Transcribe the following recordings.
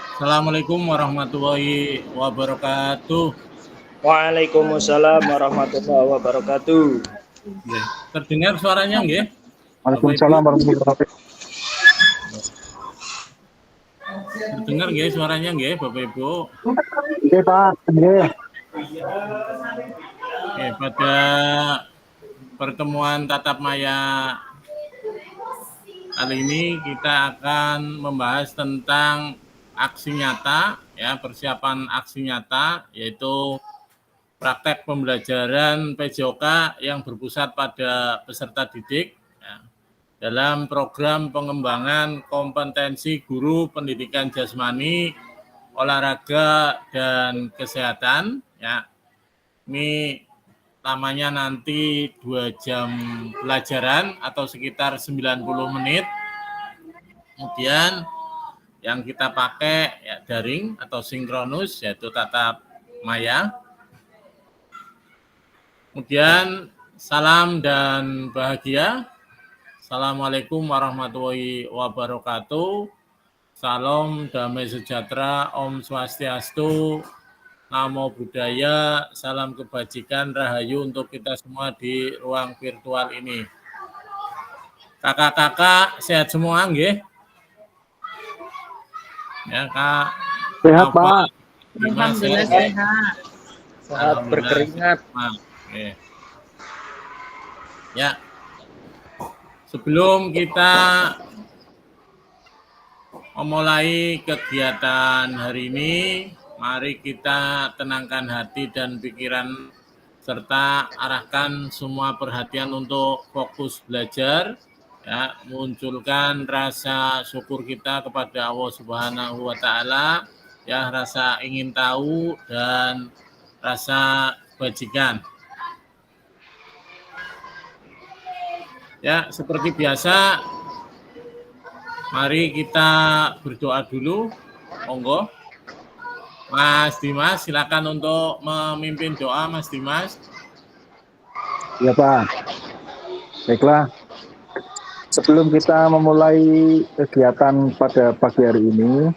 Assalamualaikum warahmatullahi wabarakatuh. Waalaikumsalam warahmatullahi wabarakatuh. Nggih. Terdengar suaranya nggih? Bapak Ibu? Waalaikumsalam warahmatullahi wabarakatuh. Terdengar nggih suaranya nggih Bapak Ibu? Oke Pak, nggih. Oke, pada pertemuan tatap maya kali ini kita akan membahas tentang aksi nyata, ya, persiapan aksi nyata, yaitu praktek pembelajaran PJOK yang berpusat pada peserta didik, ya, dalam program pengembangan kompetensi guru pendidikan jasmani, olahraga, dan kesehatan. Ya, ini lamanya nanti 2 jam pelajaran atau sekitar 90 menit. Kemudian yang kita pakai ya daring atau sinkronus, yaitu tatap maya. Kemudian salam dan bahagia. Assalamualaikum warahmatullahi wabarakatuh. Salam damai sejahtera, Om Swastiastu, Namo Buddhaya, salam kebajikan, rahayu untuk kita semua di ruang virtual ini. Kakak-kakak sehat semua nggih? Ya, Kak. Sehat Pak. Alhamdulillah sehat. Sehat berkeringat. Oke. Ya. Sebelum kita memulai kegiatan hari ini, mari kita tenangkan hati dan pikiran serta arahkan semua perhatian untuk fokus belajar, ya, munculkan rasa syukur kita kepada Allah Subhanahu wa taala, ya, rasa ingin tahu dan rasa kebajikan. Ya, seperti biasa, mari kita berdoa dulu. Monggo. Mas Dimas, silakan untuk memimpin doa, Mas Dimas. Ya Pak. Baiklah. Sebelum kita memulai kegiatan pada pagi hari ini,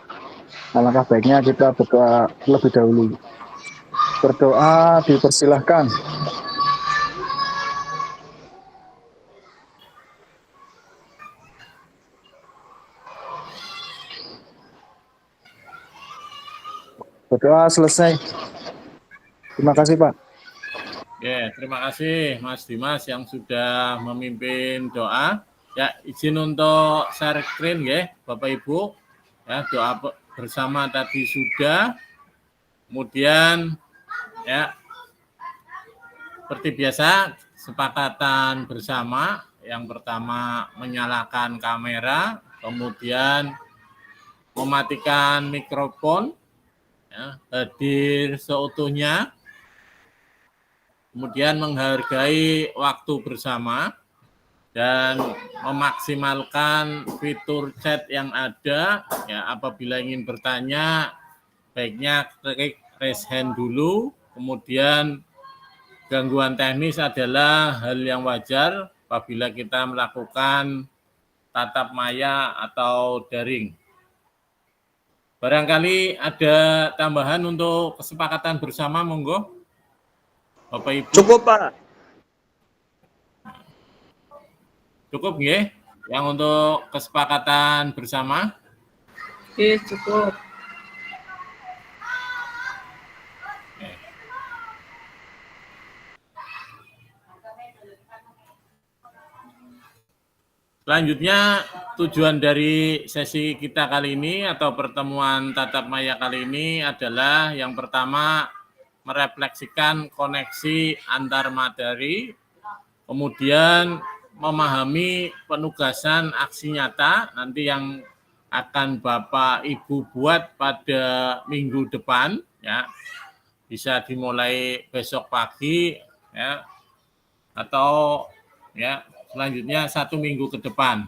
alangkah baiknya kita berdoa terlebih dahulu. Berdoa dipersilahkan. Berdoa selesai. Terima kasih Pak. Ya, terima kasih Mas Dimas yang sudah memimpin doa. Ya, izin untuk share screen ya, Bapak Ibu. Ya, doa bersama tadi sudah. Kemudian ya, seperti biasa kesepakatan bersama. Yang pertama menyalakan kamera, kemudian mematikan mikrofon, ya, hadir seutuhnya, kemudian menghargai waktu bersama, dan memaksimalkan fitur chat yang ada. Ya, apabila ingin bertanya, baiknya klik raise hand dulu, kemudian gangguan teknis adalah hal yang wajar apabila kita melakukan tatap maya atau daring. Barangkali ada tambahan untuk kesepakatan bersama, monggo. Bapak Ibu. Cukup Pak. Cukup nggih? Yang untuk kesepakatan bersama? Oke, cukup. Selanjutnya, tujuan dari sesi kita kali ini atau pertemuan tatap maya kali ini adalah yang pertama merefleksikan koneksi antar materi, kemudian memahami penugasan aksi nyata nanti yang akan Bapak Ibu buat pada minggu depan, ya, bisa dimulai besok pagi, ya, atau ya selanjutnya 1 minggu ke depan.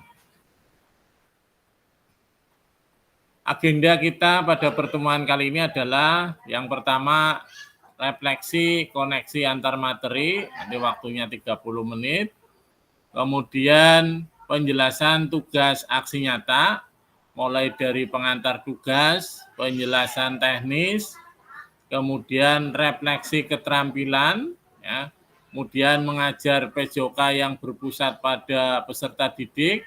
Agenda kita pada pertemuan kali ini adalah yang pertama refleksi koneksi antar materi, nanti waktunya 30 menit. Kemudian penjelasan tugas aksi nyata, mulai dari pengantar tugas, penjelasan teknis, kemudian refleksi keterampilan, ya, kemudian mengajar PJOK yang berpusat pada peserta didik,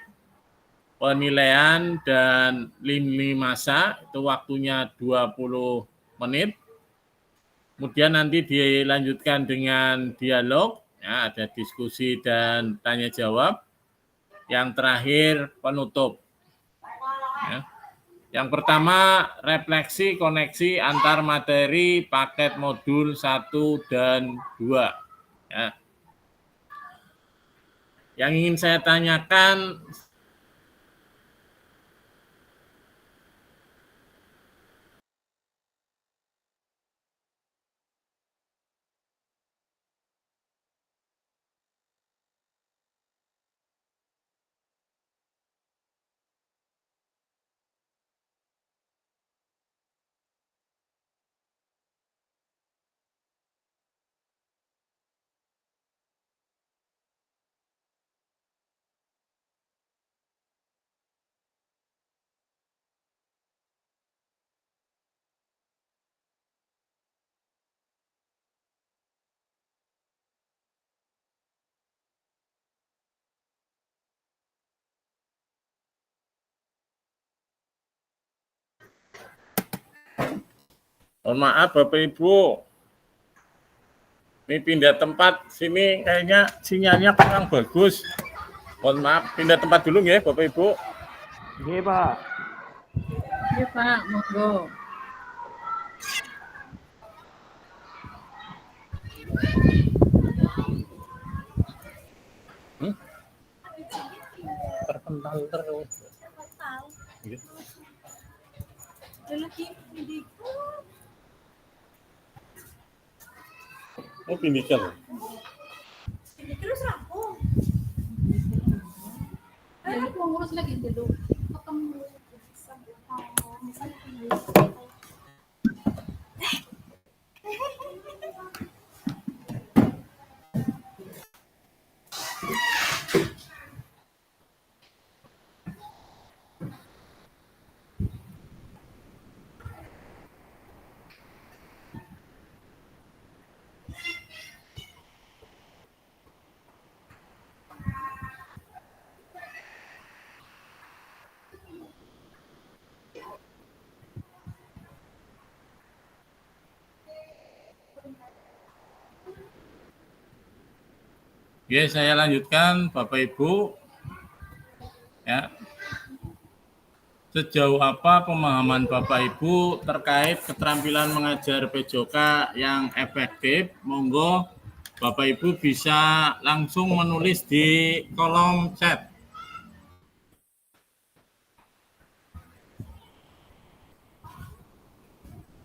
penilaian dan lini masa, itu waktunya 20 menit. Kemudian nanti dilanjutkan dengan dialog, ya, ada diskusi dan tanya jawab. Yang terakhir penutup. Ya. Yang pertama refleksi koneksi antar materi paket modul 1 dan 2. Ya. Yang ingin saya tanyakan, mohon maaf Bapak Ibu, ini pindah tempat, sini kayaknya sinyalnya kurang bagus. Mohon maaf, pindah tempat dulu ya Bapak Ibu. Oke, Pak. Iya Pak, monggo. Terpental terus. Oh, pindikan. Terus aku. Aku ngurus lagi dulu. Ketemu. Oke, saya lanjutkan Bapak Ibu. Ya. Sejauh apa pemahaman Bapak Ibu terkait keterampilan mengajar PJOK yang efektif? Monggo Bapak Ibu bisa langsung menulis di kolom chat.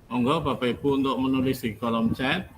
Monggo Bapak Ibu untuk menulis di kolom chat.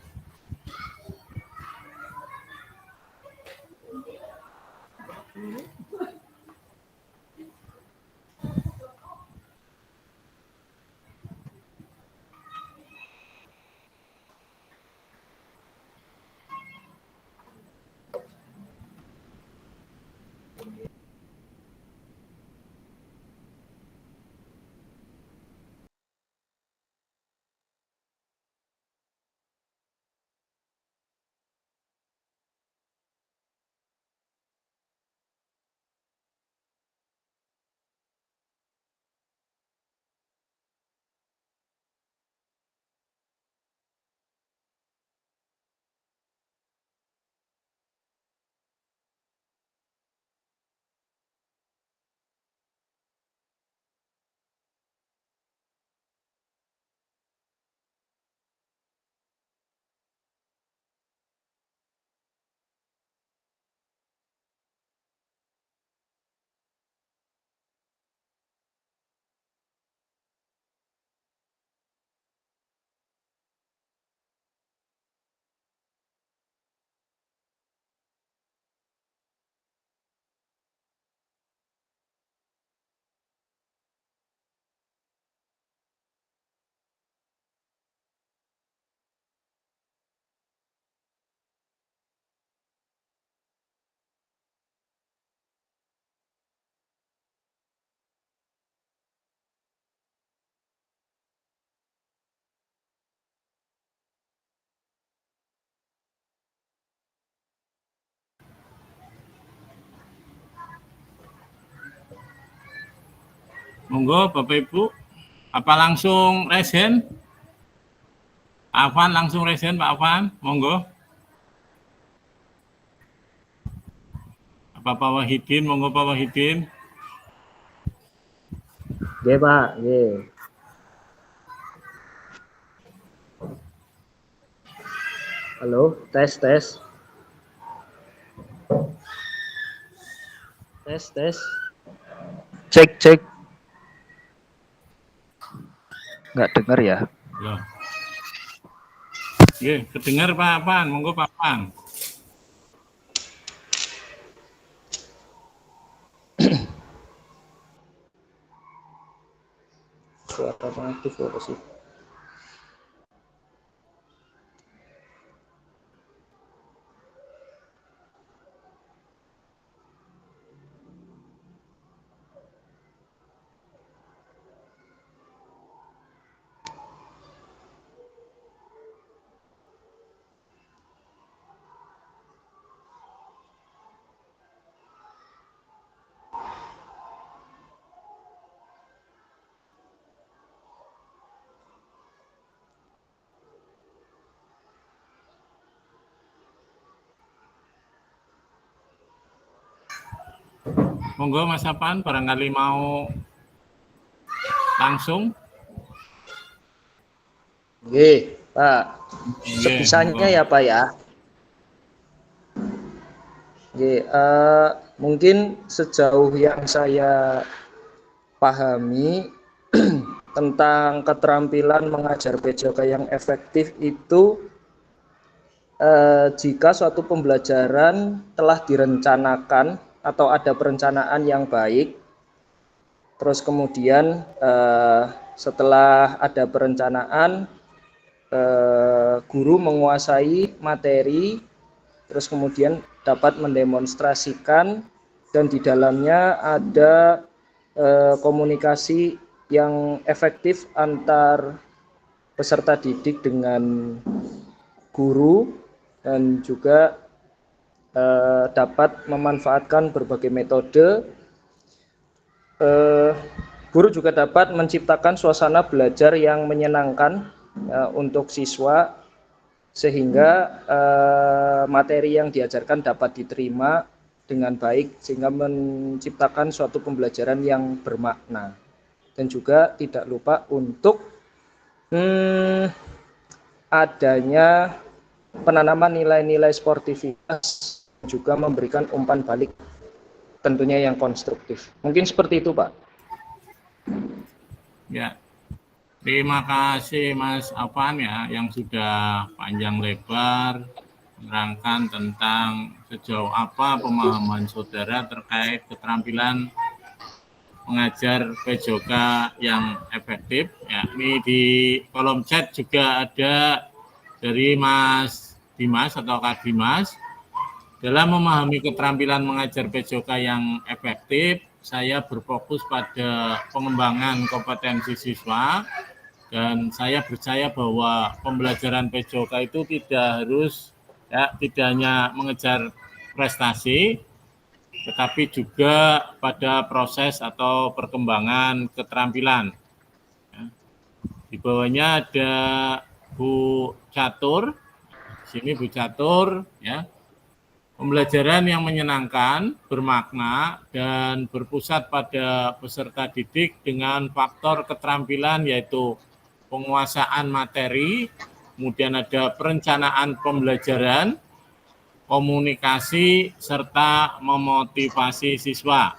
Monggo Bapak Ibu. Apa langsung resen? Pak Afan langsung resen Pak Afan, monggo. Apa Pak Wahidin, monggo Pak Wahidin. Nggih, Pak. Nggih. Halo, tes. Tes. Cek. Nggak dengar ya? Loh. Nggih, kedengar Pak Afan, monggo Pak Afan. Suara aktif apa sih? Monggo Mas Afan, barangkali mau langsung. Nggih, Pak. Nggih, Sebisanya monggo. ya, Pak ya. Nggih, mungkin sejauh yang saya pahami tentang keterampilan mengajar PJOK yang efektif itu jika suatu pembelajaran telah direncanakan atau ada perencanaan yang baik, terus kemudian setelah ada perencanaan, guru menguasai materi, terus kemudian dapat mendemonstrasikan dan di dalamnya ada komunikasi yang efektif antar peserta didik dengan guru dan juga dapat memanfaatkan berbagai metode. Guru juga dapat menciptakan suasana belajar yang menyenangkan untuk siswa sehingga materi yang diajarkan dapat diterima dengan baik sehingga menciptakan suatu pembelajaran yang bermakna. Dan juga tidak lupa untuk adanya penanaman nilai-nilai sportivitas juga memberikan umpan balik tentunya yang konstruktif. Mungkin seperti itu, Pak. Ya. Terima kasih Mas Afan ya yang sudah panjang lebar menerangkan tentang sejauh apa pemahaman saudara terkait keterampilan mengajar PJOK yang efektif. Ya, ini di kolom chat juga ada dari Mas Dimas atau Kak Dimas. Dalam memahami keterampilan mengajar PJOK yang efektif, saya berfokus pada pengembangan kompetensi siswa dan saya percaya bahwa pembelajaran PJOK itu tidak hanya mengejar prestasi, tetapi juga pada proses atau perkembangan keterampilan. Di bawahnya ada Bu Catur, sini Bu Catur, ya. Pembelajaran yang menyenangkan, bermakna, dan berpusat pada peserta didik dengan faktor keterampilan yaitu penguasaan materi, kemudian ada perencanaan pembelajaran, komunikasi, serta memotivasi siswa.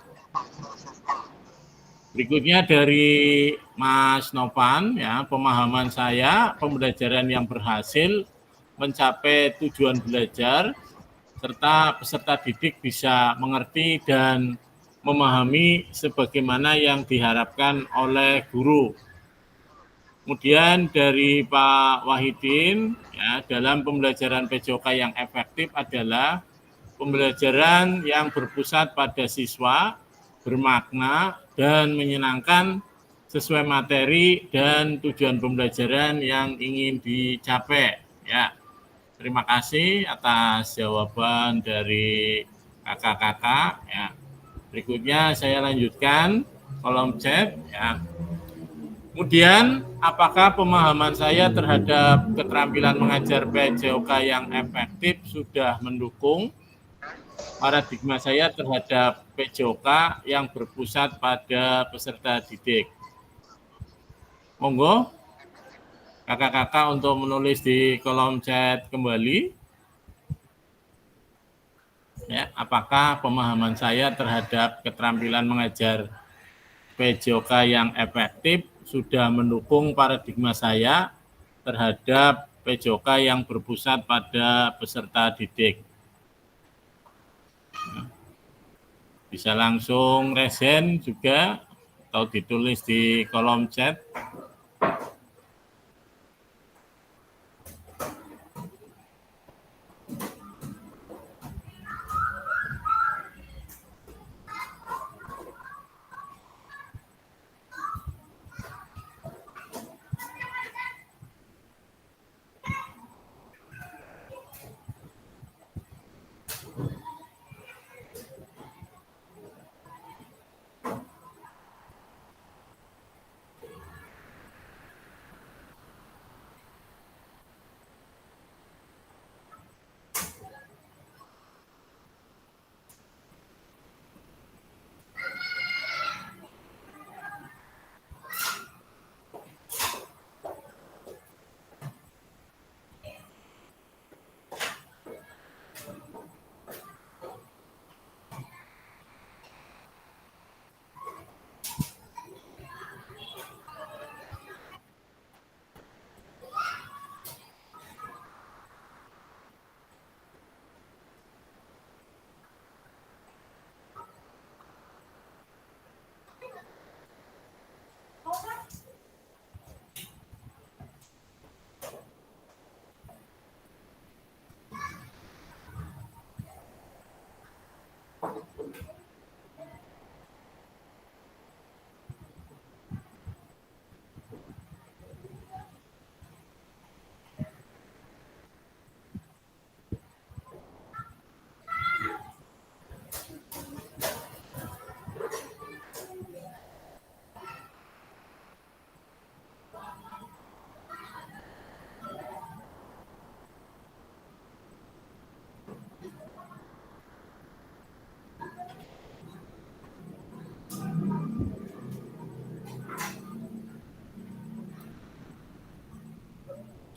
Berikutnya dari Mas Novan, ya, pemahaman saya, pembelajaran yang berhasil mencapai tujuan belajar, serta peserta didik bisa mengerti dan memahami sebagaimana yang diharapkan oleh guru. Kemudian dari Pak Wahidin, ya, dalam pembelajaran PJOK yang efektif adalah pembelajaran yang berpusat pada siswa, bermakna, dan menyenangkan sesuai materi dan tujuan pembelajaran yang ingin dicapai. Ya. Terima kasih atas jawaban dari kakak-kakak. Ya. Berikutnya saya lanjutkan. kolom chat ya. Kemudian apakah pemahaman saya terhadap keterampilan mengajar PJOK yang efektif sudah mendukung paradigma saya terhadap PJOK yang berpusat pada peserta didik? Monggo kakak-kakak untuk menulis di kolom chat kembali. Ya, apakah pemahaman saya terhadap keterampilan mengajar PJOK yang efektif sudah mendukung paradigma saya terhadap PJOK yang berpusat pada peserta didik? Bisa langsung resen juga atau ditulis di kolom chat.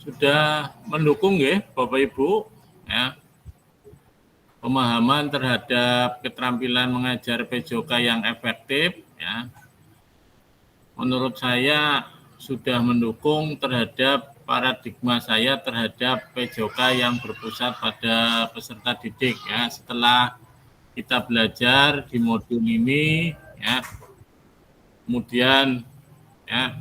Sudah mendukung ya Bapak Ibu ya, pemahaman terhadap keterampilan mengajar PJOK yang efektif ya. Menurut saya sudah mendukung terhadap paradigma saya terhadap PJOK yang berpusat pada peserta didik ya. Setelah kita belajar di modul ini ya, kemudian ya,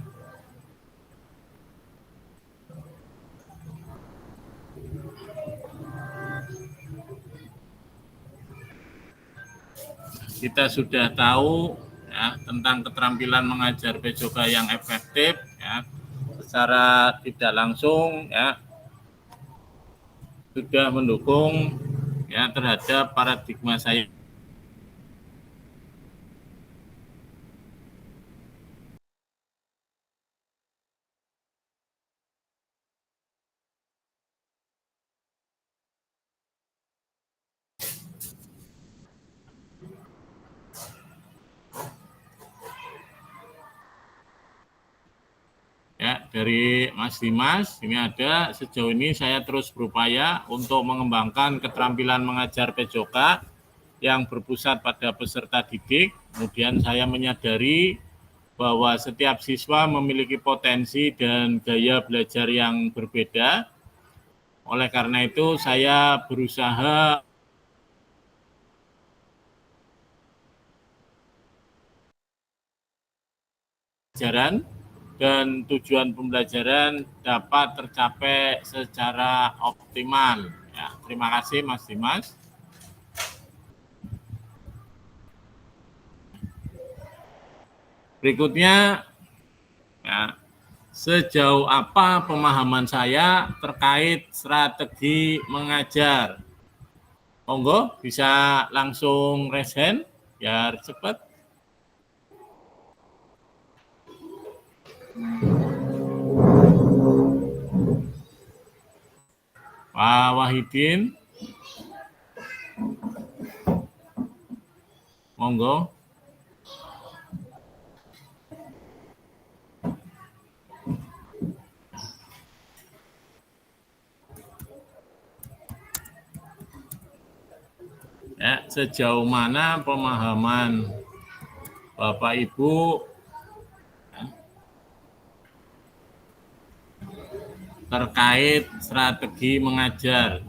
kita sudah tahu ya tentang keterampilan mengajar PJOK yang efektif ya, secara tidak langsung ya sudah mendukung ya terhadap paradigma saya. Ya, dari Mas Dimas, ini ada sejauh ini saya terus berupaya untuk mengembangkan keterampilan mengajar PJOK yang berpusat pada peserta didik. Kemudian saya menyadari bahwa setiap siswa memiliki potensi dan gaya belajar yang berbeda. Oleh karena itu, saya berusaha pembelajaran dan tujuan pembelajaran dapat tercapai secara optimal. Ya, terima kasih Mas Dimas. Berikutnya, ya, sejauh apa pemahaman saya terkait strategi mengajar? Monggo bisa langsung raise hand biar cepat. Pak Wahidin, monggo. Ya, sejauh mana pemahaman Bapak Ibu terkait strategi mengajar?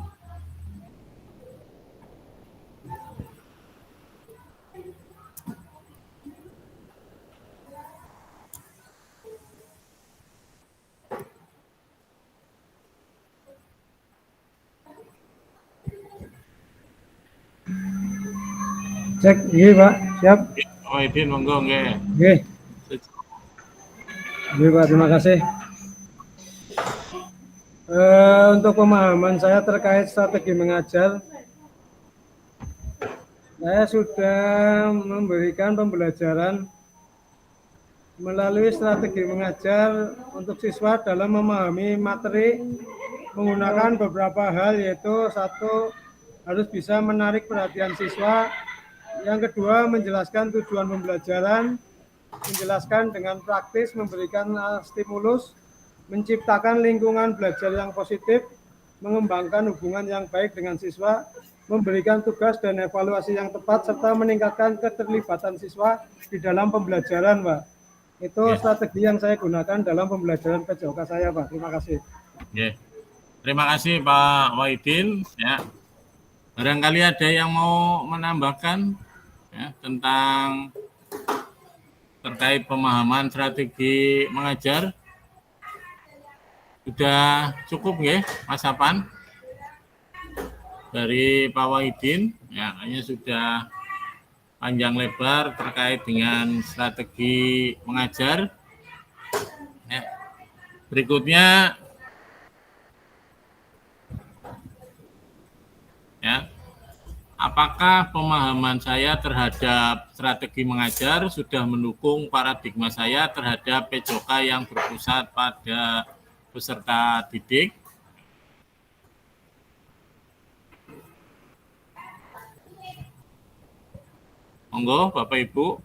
Cek, iya Pak, siap. Pak Wahidin, monggo nggih. Oke, iya Pak, terima kasih. Untuk pemahaman saya terkait strategi mengajar, saya sudah memberikan pembelajaran melalui strategi mengajar untuk siswa dalam memahami materi menggunakan beberapa hal, yaitu satu, harus bisa menarik perhatian siswa. Yang kedua, menjelaskan tujuan pembelajaran, menjelaskan dengan praktis, memberikan stimulus, menciptakan lingkungan belajar yang positif, mengembangkan hubungan yang baik dengan siswa, memberikan tugas dan evaluasi yang tepat, serta meningkatkan keterlibatan siswa di dalam pembelajaran, Pak. Itu strategi yang saya gunakan dalam pembelajaran PJOK saya, Pak. Terima kasih. Oke. Terima kasih Pak Wahidin. Ya. Barangkali ada yang mau menambahkan ya, tentang terkait pemahaman strategi mengajar. Sudah cukup ya, Mas Apan? Dari Pak Wahidin, ya, hanya sudah panjang lebar terkait dengan strategi mengajar. Ya. Berikutnya, ya, apakah pemahaman saya terhadap strategi mengajar sudah mendukung paradigma saya terhadap PJOK yang berpusat pada peserta didik? Monggo, Bapak Ibu.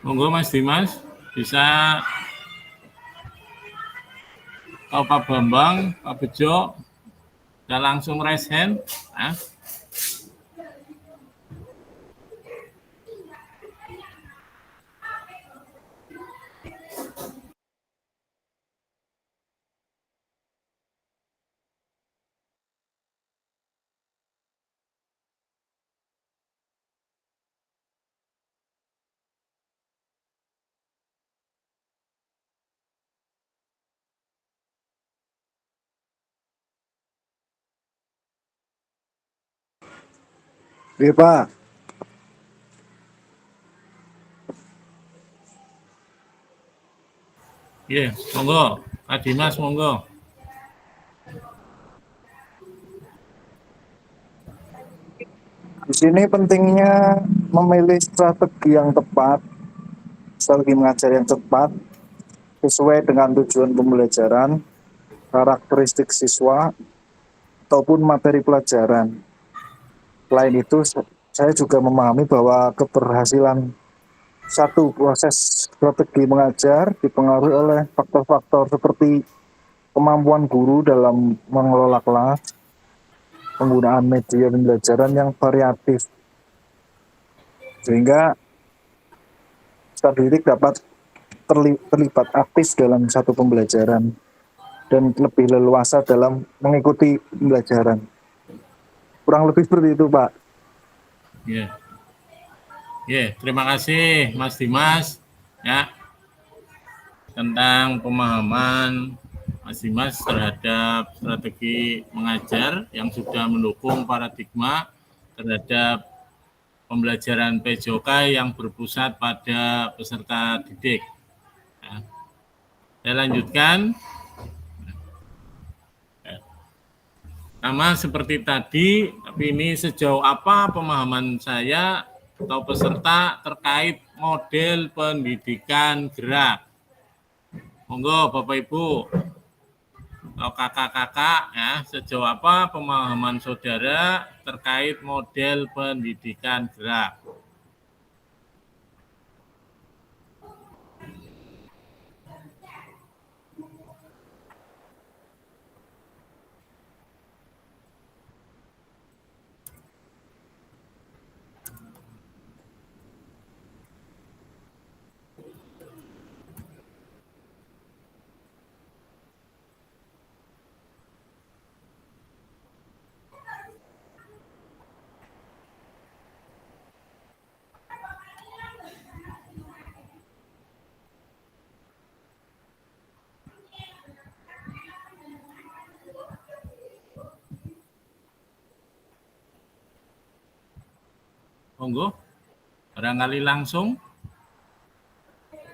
Monggo Mas Dimas, bisa atau Pak Bambang, Pak Bejo, bisa langsung raise hand. Nah. Iya Pak. Iya, monggo. Pak Dimas, monggo. Di sini pentingnya memilih strategi yang tepat, strategi mengajar yang tepat, sesuai dengan tujuan pembelajaran, karakteristik siswa, ataupun materi pelajaran. Selain itu, saya juga memahami bahwa keberhasilan satu proses strategi mengajar dipengaruhi oleh faktor-faktor seperti kemampuan guru dalam mengelola kelas, penggunaan media pembelajaran yang variatif, sehingga peserta didik dapat terlibat aktif dalam satu pembelajaran dan lebih leluasa dalam mengikuti pembelajaran. Kurang lebih seperti itu, Pak. Ya. Ya, terima kasih Mas Dimas ya tentang pemahaman Mas Dimas terhadap strategi mengajar yang sudah mendukung paradigma terhadap pembelajaran PJOK yang berpusat pada peserta didik. Ya. Saya lanjutkan. Sama seperti tadi, tapi ini sejauh apa pemahaman saya atau peserta terkait model pendidikan gerak. Monggo Bapak Ibu atau kakak-kakak ya, sejauh apa pemahaman saudara terkait model pendidikan gerak. Monggo, barangkali langsung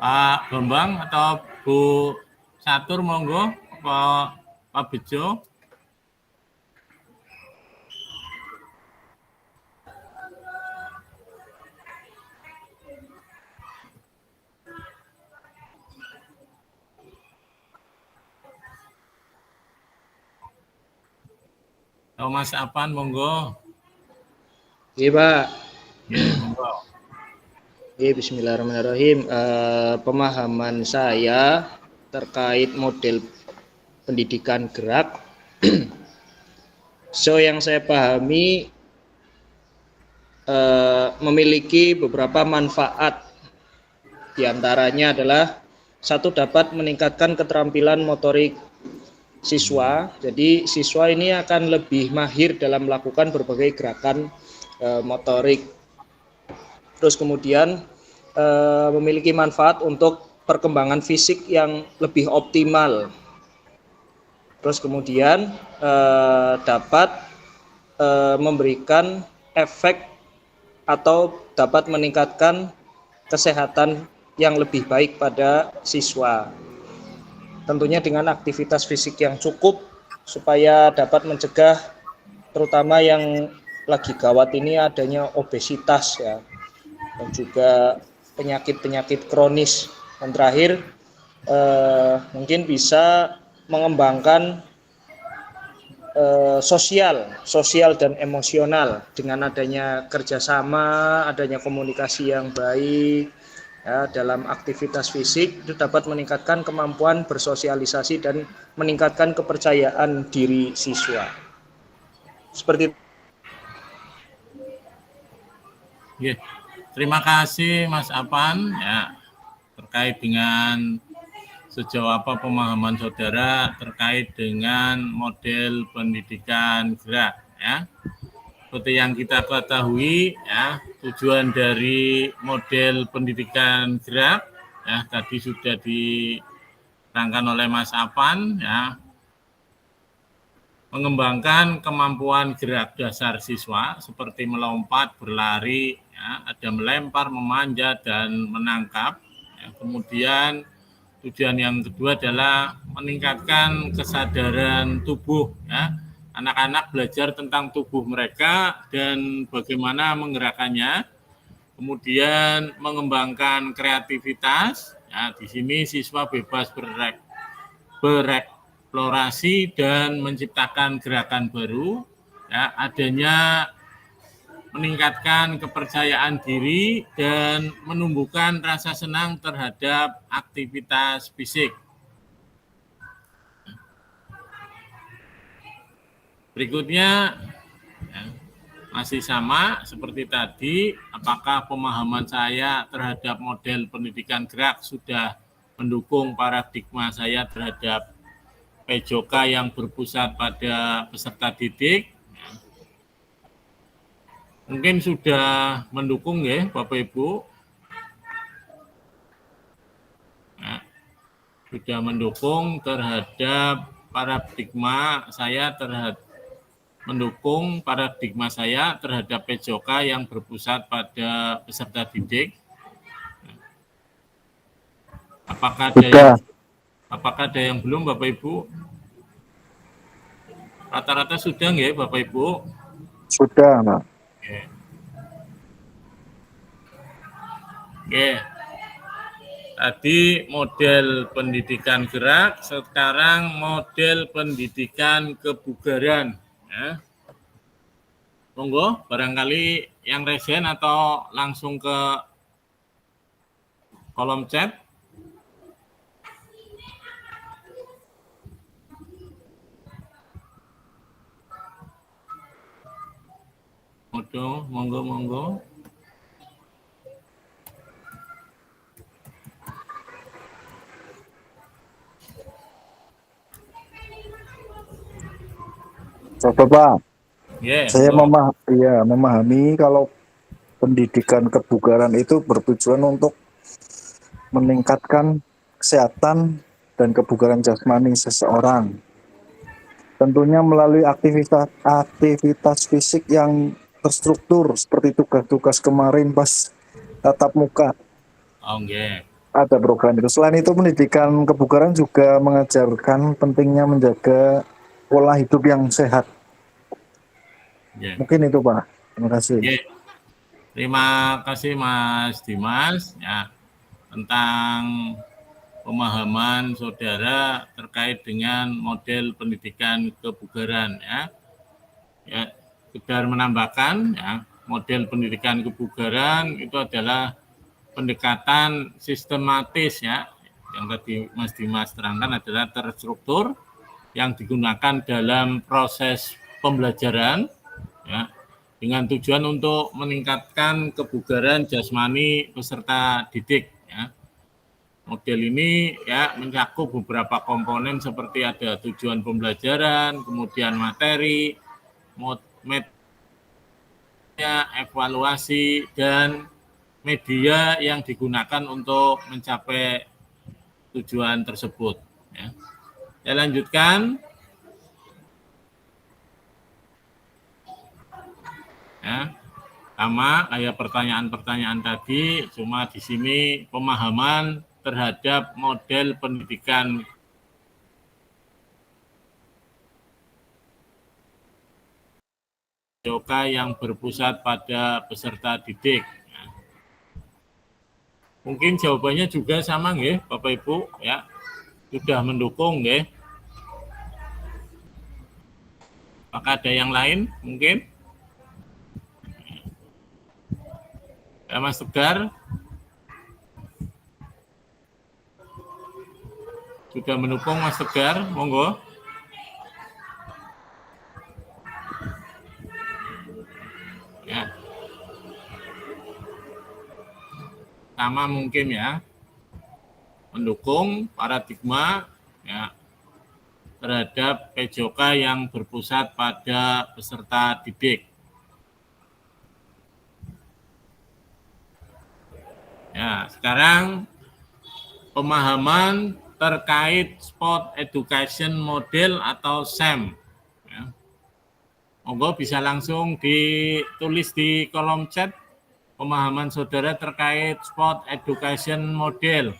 Pak Bambang atau Bu Satur, monggo, Pak Bejo. Atau Mas Apan, monggo. Iya Pak. Ya, monggo. Oke, bismillahirrahmanirrahim. Pemahaman saya terkait model pendidikan gerak, yang saya pahami memiliki beberapa manfaat. Di antaranya adalah satu, dapat meningkatkan keterampilan motorik siswa. Jadi siswa ini akan lebih mahir dalam melakukan berbagai gerakan motorik. Terus kemudian memiliki manfaat untuk perkembangan fisik yang lebih optimal. Terus kemudian dapat memberikan efek atau dapat meningkatkan kesehatan yang lebih baik pada siswa. Tentunya dengan aktivitas fisik yang cukup supaya dapat mencegah terutama yang lagi gawat ini adanya obesitas ya, dan juga penyakit-penyakit kronis. Dan terakhir mungkin bisa mengembangkan sosial dan emosional dengan adanya kerjasama, adanya komunikasi yang baik ya, dalam aktivitas fisik itu dapat meningkatkan kemampuan bersosialisasi dan meningkatkan kepercayaan diri siswa. Seperti itu. Ya, terima kasih Mas Apan ya, terkait dengan sejauh apa pemahaman saudara terkait dengan model pendidikan gerak ya. Seperti yang kita ketahui ya, tujuan dari model pendidikan gerak ya tadi sudah diterangkan oleh Mas Apan ya, mengembangkan kemampuan gerak dasar siswa seperti melompat, berlari, ya, ada melempar, memanjat, dan menangkap. Ya, kemudian tujuan yang kedua adalah meningkatkan kesadaran tubuh. Ya. Anak-anak belajar tentang tubuh mereka dan bagaimana menggerakkannya. Kemudian mengembangkan kreativitas. Ya, di sini siswa bebas bereksplorasi dan menciptakan gerakan baru. Ya, adanya meningkatkan kepercayaan diri dan menumbuhkan rasa senang terhadap aktivitas fisik. Berikutnya ya, masih sama seperti tadi, apakah pemahaman saya terhadap model pendidikan gerak sudah mendukung paradigma saya terhadap PJOK yang berpusat pada peserta didik? Mungkin sudah mendukung ya Bapak Ibu. Nah, sudah mendukung terhadap paradigma saya terhadap PJOK yang berpusat pada peserta didik. Apakah ada yang belum, Bapak Ibu? Rata-rata sudah nggih, Bapak Ibu? Sudah, Pak. Oke. Tadi model pendidikan gerak, sekarang model pendidikan kebugaran. Ya. Monggo, barangkali yang resen atau langsung ke kolom chat. Monggo. Coba, Pak. Yeah, Saya memahami kalau pendidikan kebugaran itu bertujuan untuk meningkatkan kesehatan dan kebugaran jasmani seseorang. Tentunya melalui aktivitas fisik yang terstruktur seperti tugas-tugas kemarin pas tatap muka. Ada program itu. Selain itu, pendidikan kebugaran juga mengajarkan pentingnya menjaga pola hidup yang sehat. Mungkin itu, Pak. Terima kasih. Terima kasih Mas Dimas ya tentang pemahaman saudara terkait dengan model pendidikan kebugaran ya. Ya, sekedar menambahkan ya, model pendidikan kebugaran itu adalah pendekatan sistematis ya. Yang tadi Mas Dimas terangkan adalah terstruktur yang digunakan dalam proses pembelajaran ya, dengan tujuan untuk meningkatkan kebugaran jasmani peserta didik. Ya. Model ini ya mencakup beberapa komponen seperti ada tujuan pembelajaran, kemudian materi, evaluasi, dan media yang digunakan untuk mencapai tujuan tersebut. Ya. Saya lanjutkan. Ya, sama kayak pertanyaan-pertanyaan tadi, cuma di sini pemahaman terhadap model pendidikan PJOK yang berpusat pada peserta didik. Ya. Mungkin jawabannya juga sama nggih, Bapak Ibu, ya. Sudah mendukung nggih. Apakah ada yang lain mungkin? Ya, Mas Tegar sudah mendukung, Mas Tegar, monggo. Ya. Sama mungkin ya, mendukung paradigma ya terhadap PJOK yang berpusat pada peserta didik. Ya, sekarang pemahaman terkait Sport Education Model atau SEM. Ya. Monggo bisa langsung ditulis di kolom chat pemahaman saudara terkait Sport Education Model.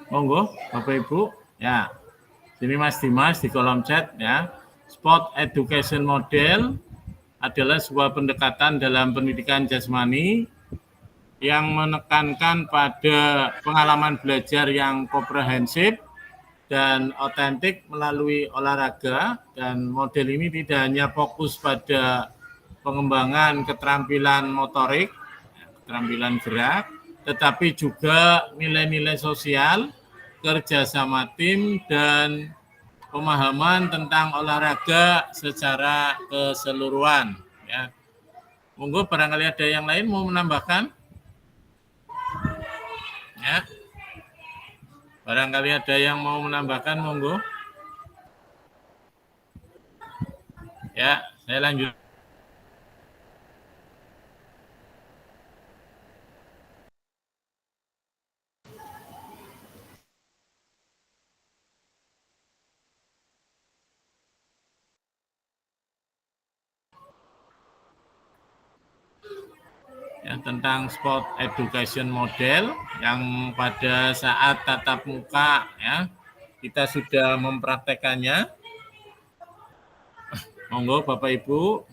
Monggo, Bapak Ibu. Ya, sini Mas Dimas di kolom chat ya. Sport Education Model adalah sebuah pendekatan dalam pendidikan jasmani yang menekankan pada pengalaman belajar yang komprehensif dan otentik melalui olahraga, dan model ini tidak hanya fokus pada pengembangan keterampilan motorik, keterampilan gerak, tetapi juga nilai-nilai sosial, kerjasama tim, dan pemahaman tentang olahraga secara keseluruhan. Ya. Monggo barangkali ada yang lain mau menambahkan? Ya. Barangkali ada yang mau menambahkan, monggo. Ya, saya lanjut. Ya, tentang sport education model yang pada saat tatap muka ya kita sudah mempraktekannya. Monggo Bapak Ibu.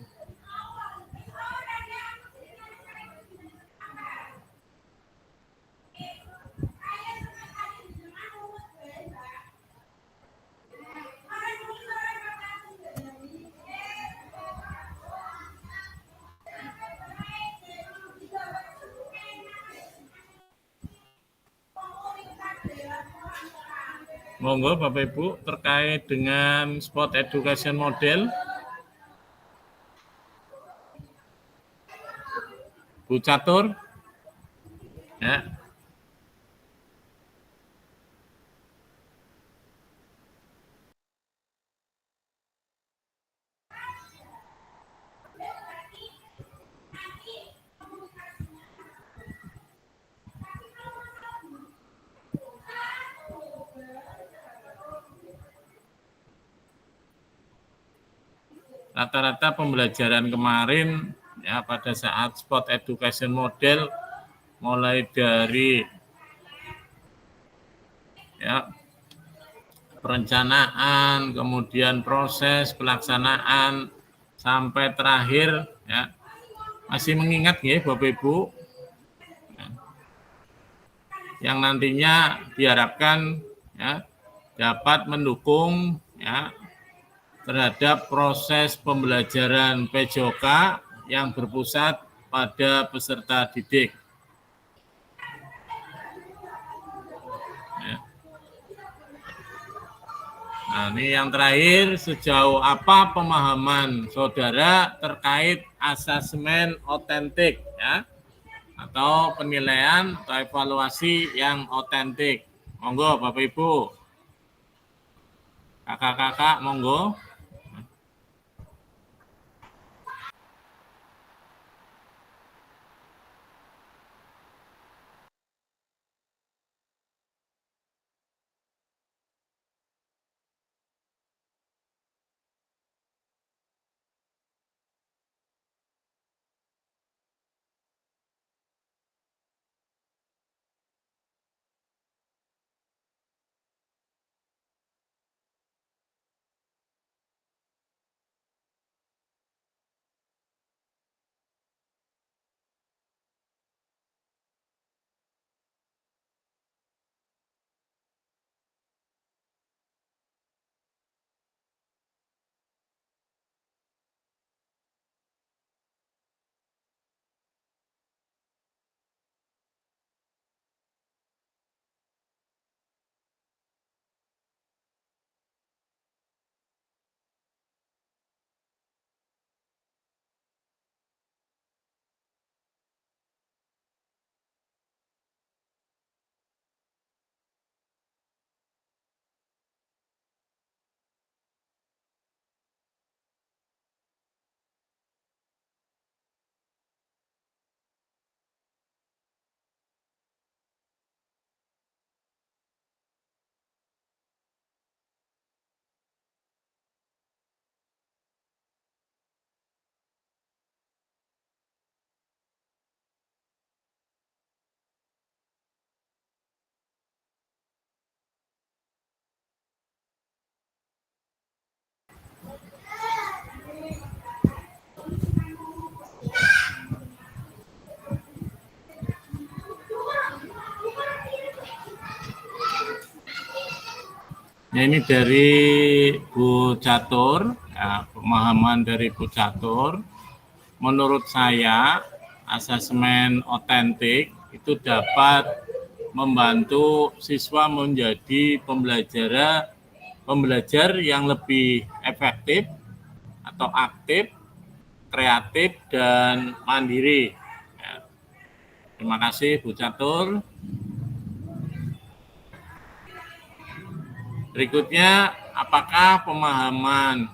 Monggo Bapak Ibu terkait dengan sport education model. Bu Catur. Ya. Rata-rata pembelajaran kemarin ya pada saat sport education model mulai dari ya perencanaan, kemudian proses pelaksanaan sampai terakhir ya masih mengingat ya Bapak Ibu ya, yang nantinya diharapkan ya dapat mendukung ya terhadap proses pembelajaran PJOK yang berpusat pada peserta didik. Ya. Nah, ini yang terakhir, sejauh apa pemahaman saudara terkait asesmen otentik ya, atau penilaian atau evaluasi yang otentik. Monggo Bapak Ibu, kakak-kakak, monggo. Ya, ini dari Bu Catur, ya, pemahaman dari Bu Catur. Menurut saya, asesmen otentik itu dapat membantu siswa menjadi pembelajar yang lebih efektif atau aktif, kreatif, dan mandiri. Ya. Terima kasih Bu Catur. Berikutnya, apakah pemahaman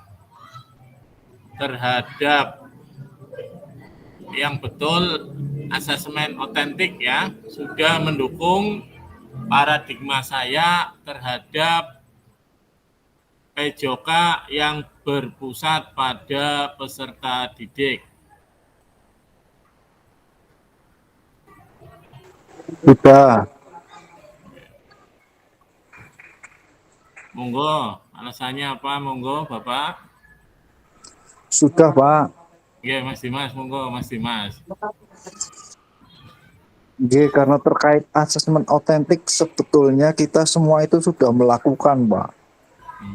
terhadap yang betul asesmen otentik ya sudah mendukung paradigma saya terhadap PJOK yang berpusat pada peserta didik? Sudah. Monggo, alasannya apa? Monggo, Bapak. Sudah, Pak. Ya, Mas Dimas, monggo, Mas Dimas. Oke, karena terkait asesmen otentik sebetulnya kita semua itu sudah melakukan, Pak.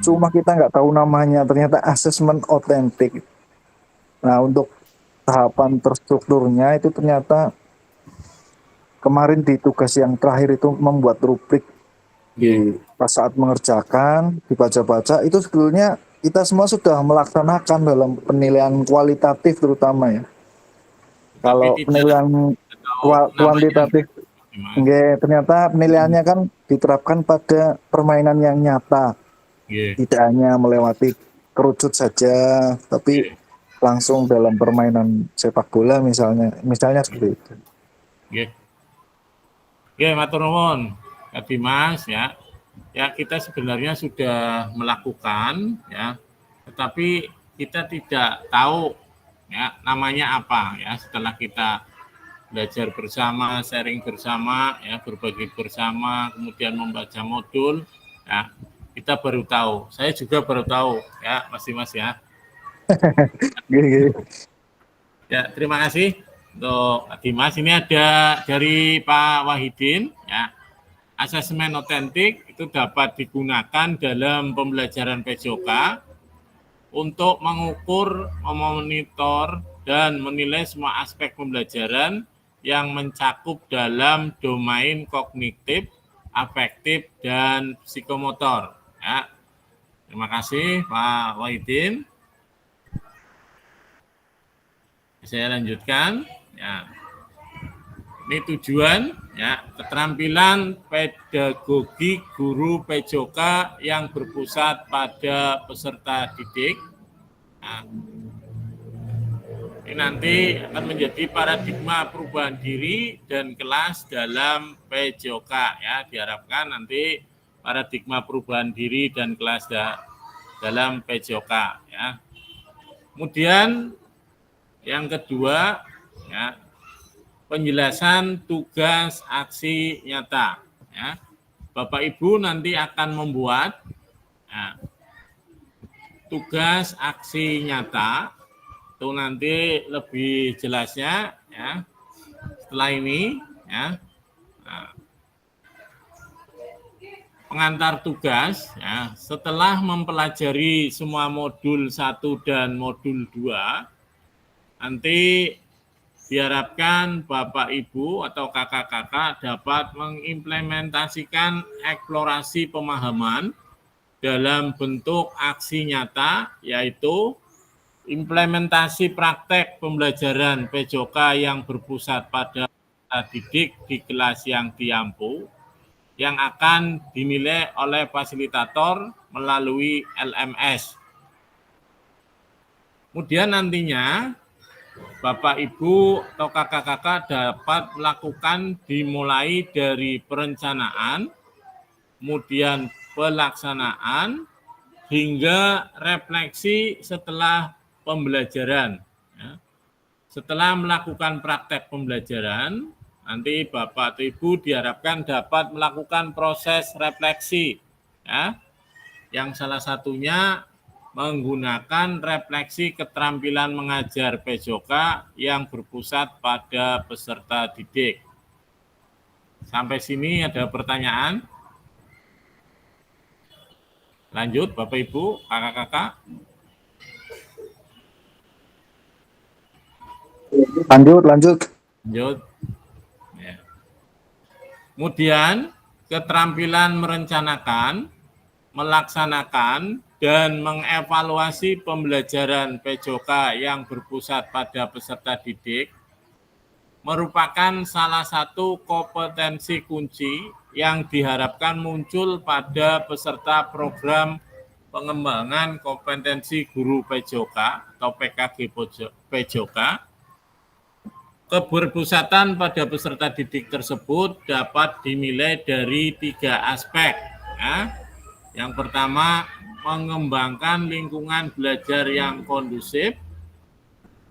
Cuma kita nggak tahu namanya, ternyata asesmen otentik. Nah, untuk tahapan terstrukturnya itu ternyata kemarin di tugas yang terakhir itu membuat rubrik di pas saat mengerjakan, dibaca-baca, itu sebetulnya kita semua sudah melaksanakan dalam penilaian kualitatif terutama ya. Kalau penilaian kuantitatif, ternyata penilaiannya kan diterapkan pada permainan yang nyata, tidak hanya melewati kerucut saja, tapi langsung dalam permainan sepak bola misalnya seperti itu. Matur nuwun, Kak Dimas ya. Ya, kita sebenarnya sudah melakukan ya, tetapi kita tidak tahu ya namanya apa ya. Setelah kita belajar bersama, sharing bersama ya, berbagi bersama, kemudian membaca modul ya, kita baru tahu. Saya juga baru tahu ya, Mas Dimas ya. Ya, terima kasih untuk Kak Dimas. Ini ada dari Pak Wahidin ya. Asesmen otentik itu dapat digunakan dalam pembelajaran PJOK untuk mengukur, memonitor, dan menilai semua aspek pembelajaran yang mencakup dalam domain kognitif, afektif, dan psikomotor. Ya. Terima kasih Pak Wahidin. Saya lanjutkan. Ya. Ini tujuan ya, keterampilan pedagogi guru PJOK yang berpusat pada peserta didik. Nah, ini nanti akan menjadi paradigma perubahan diri dan kelas dalam PJOK ya. Diharapkan nanti paradigma perubahan diri dan kelas dalam PJOK ya. Kemudian yang kedua ya, penjelasan tugas aksi nyata. Ya. Bapak Ibu nanti akan membuat ya, tugas aksi nyata. Itu nanti lebih jelasnya ya setelah ini ya. Nah, pengantar tugas ya, setelah mempelajari semua modul 1 dan modul 2, nanti diharapkan Bapak Ibu atau kakak-kakak dapat mengimplementasikan eksplorasi pemahaman dalam bentuk aksi nyata, yaitu implementasi praktek pembelajaran PJOK yang berpusat pada didik di kelas yang diampu, yang akan dinilai oleh fasilitator melalui LMS. Kemudian nantinya Bapak, Ibu, atau kakak-kakak dapat melakukan dimulai dari perencanaan, kemudian pelaksanaan, hingga refleksi setelah pembelajaran. Ya. Setelah melakukan praktek pembelajaran, nanti Bapak atau Ibu diharapkan dapat melakukan proses refleksi. Ya. Yang salah satunya menggunakan refleksi keterampilan mengajar PJOK yang berpusat pada peserta didik. Sampai sini ada pertanyaan? Lanjut Bapak Ibu, kakak-kakak. Lanjut. Lanjut. Ya. Kemudian keterampilan merencanakan, melaksanakan, dan mengevaluasi pembelajaran PJOK yang berpusat pada peserta didik merupakan salah satu kompetensi kunci yang diharapkan muncul pada peserta program pengembangan kompetensi guru PJOK atau PKG PJOK. Keberpusatan pada peserta didik tersebut dapat dinilai dari 3 aspek. Ya. Yang pertama, mengembangkan lingkungan belajar yang kondusif,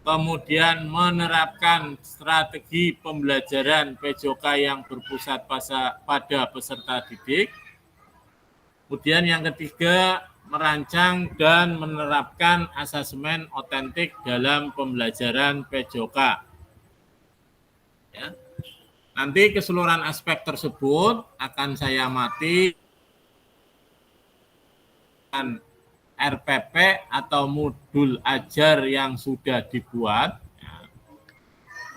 kemudian menerapkan strategi pembelajaran PJOK yang berpusat pada peserta didik, kemudian yang ketiga, merancang dan menerapkan asesmen otentik dalam pembelajaran PJOK. Ya. Nanti keseluruhan aspek tersebut akan saya amati dengan RPP atau modul ajar yang sudah dibuat. Ya.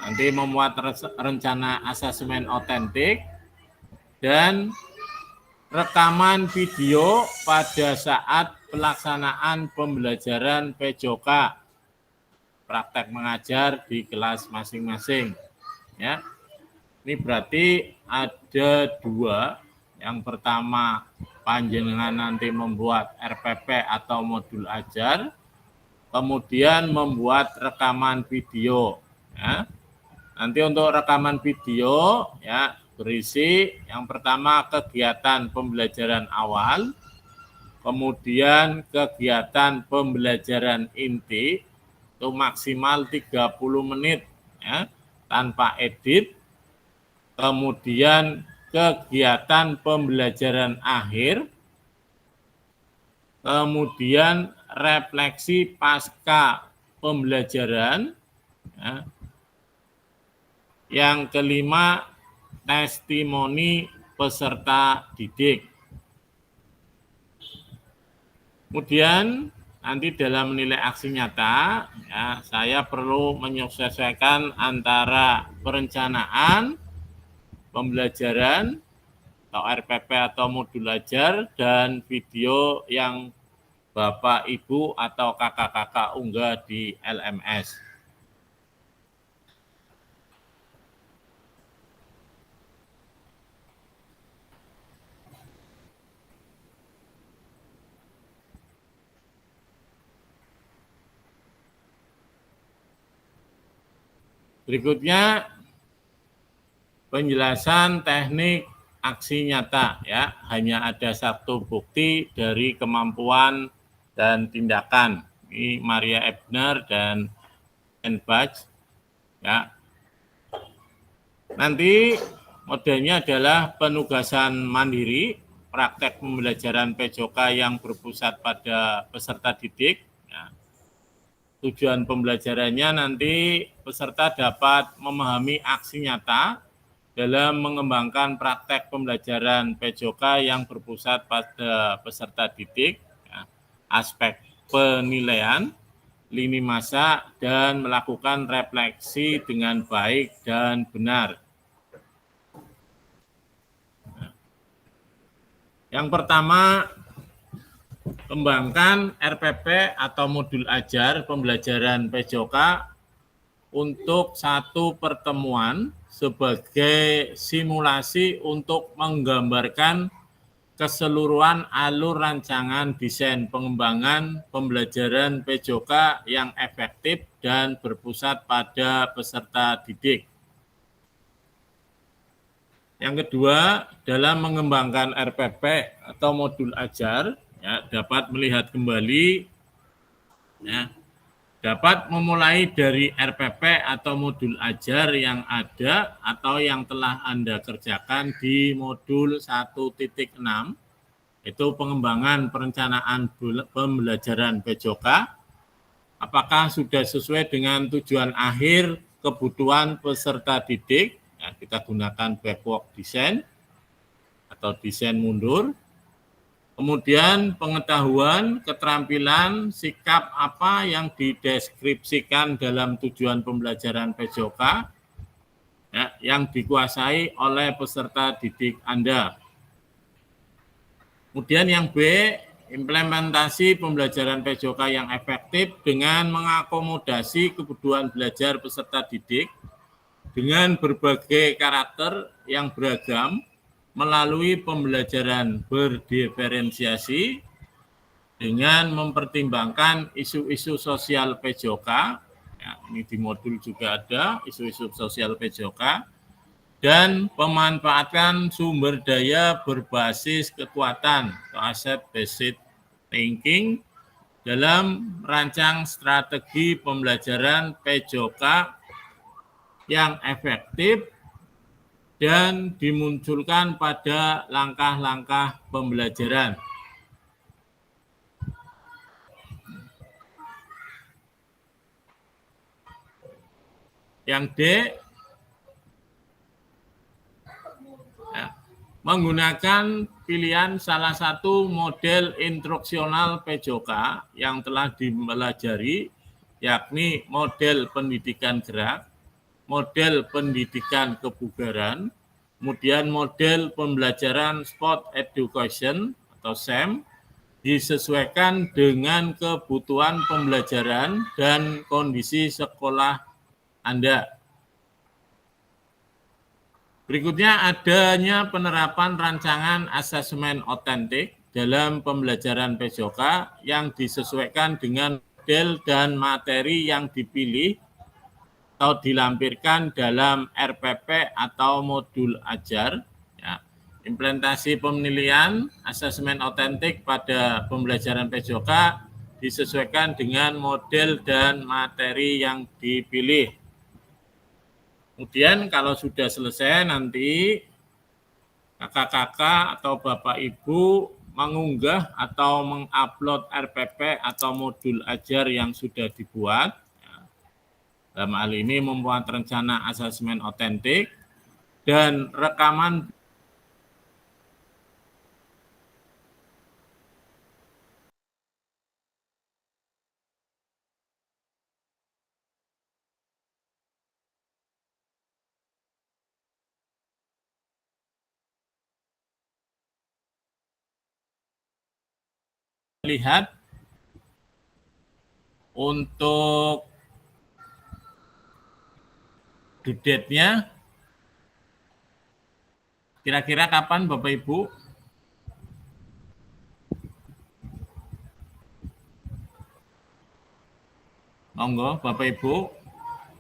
Nanti membuat rencana asesmen otentik dan rekaman video pada saat pelaksanaan pembelajaran PJOK, praktek mengajar di kelas masing-masing. Ya, ini berarti ada 2. Yang pertama, panjenengan nanti membuat RPP atau modul ajar, kemudian membuat rekaman video. Ya. Nanti untuk rekaman video, ya, berisi yang pertama kegiatan pembelajaran awal, kemudian kegiatan pembelajaran inti itu maksimal 30 menit, ya, tanpa edit, kemudian kegiatan pembelajaran akhir, kemudian refleksi pasca pembelajaran, ya. Yang kelima, testimoni peserta didik. Kemudian nanti dalam menilai aksi nyata, ya, saya perlu menyesuaikan antara perencanaan pembelajaran atau RPP atau modul ajar dan video yang Bapak, Ibu, atau kakak-kakak unggah di LMS. Berikutnya penjelasan teknik aksi nyata, ya. Hanya ada 1 bukti dari kemampuan dan tindakan. Ini Maria Ebner dan Enbach, ya. Nanti modelnya adalah penugasan mandiri, praktek pembelajaran PJOK yang berpusat pada peserta didik. Ya. Tujuan pembelajarannya nanti peserta dapat memahami aksi nyata dalam mengembangkan praktek pembelajaran PJOK yang berpusat pada peserta didik, ya, aspek penilaian, lini masa, dan melakukan refleksi dengan baik dan benar. Yang pertama, kembangkan RPP atau modul ajar pembelajaran PJOK untuk 1 pertemuan sebagai simulasi untuk menggambarkan keseluruhan alur rancangan desain pengembangan pembelajaran PJOK yang efektif dan berpusat pada peserta didik. Yang kedua, dalam mengembangkan RPP atau modul ajar, ya, dapat melihat kembali, ya, dapat memulai dari RPP atau modul ajar yang ada atau yang telah Anda kerjakan di modul 1.6, itu pengembangan perencanaan pembelajaran PJOK. Apakah sudah sesuai dengan tujuan akhir kebutuhan peserta didik? Ya, kita gunakan backward design atau desain mundur. Kemudian pengetahuan, keterampilan, sikap apa yang dideskripsikan dalam tujuan pembelajaran PJOK ya, yang dikuasai oleh peserta didik Anda. Kemudian yang B, implementasi pembelajaran PJOK yang efektif dengan mengakomodasi kebutuhan belajar peserta didik dengan berbagai karakter yang beragam melalui pembelajaran berdiferensiasi dengan mempertimbangkan isu-isu sosial PJOK, ya, ini di modul juga ada isu-isu sosial PJOK, dan pemanfaatan sumber daya berbasis kekuatan atau asset-based thinking dalam merancang strategi pembelajaran PJOK yang efektif dan dimunculkan pada langkah-langkah pembelajaran. Yang D, ya, menggunakan pilihan salah satu model instruksional PJOK yang telah dipelajari, yakni model pendidikan gerak, model pendidikan kebugaran, kemudian model pembelajaran sport education atau SEM, disesuaikan dengan kebutuhan pembelajaran dan kondisi sekolah Anda. Berikutnya adanya penerapan rancangan asesmen otentik dalam pembelajaran PJOK yang disesuaikan dengan model dan materi yang dipilih atau dilampirkan dalam RPP atau modul ajar. Ya. Implementasi penilaian asesmen otentik pada pembelajaran PJOK disesuaikan dengan model dan materi yang dipilih. Kemudian kalau sudah selesai nanti kakak-kakak atau bapak ibu mengunggah atau mengupload RPP atau modul ajar yang sudah dibuat. Dalam hal ini membuat rencana asesmen otentik dan rekaman lihat untuk due date-nya kira-kira kapan Bapak Ibu? Monggo Bapak Ibu.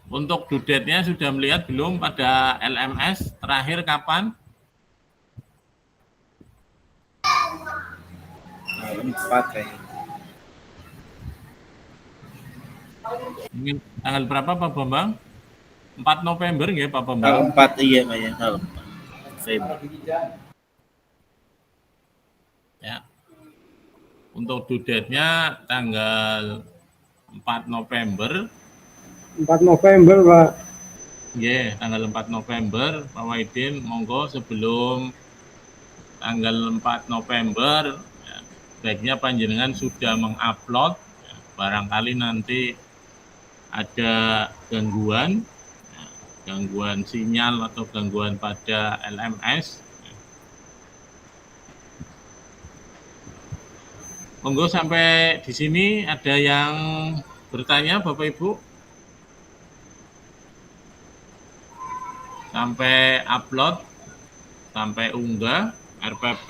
Untuk due date-nya sudah melihat belum pada LMS terakhir kapan? 4 kayaknya. Tanggal berapa Pak Bambang? 4 November nggih Pak Bambang? Tanggal 4 iya kayaknya, tanggal 4 Februari. Ya. Untuk due date-nya tanggal 4 November. 4 November, Pak. Nggih, tanggal 4 November, Pak Wahidin, monggo sebelum tanggal 4 November ya, baiknya panjenengan sudah mengupload ya, barangkali nanti ada gangguan ya, gangguan sinyal atau gangguan pada LMS ya. Monggo sampai di sini ada yang bertanya Bapak Ibu? Sampai upload, sampai unggah RPP,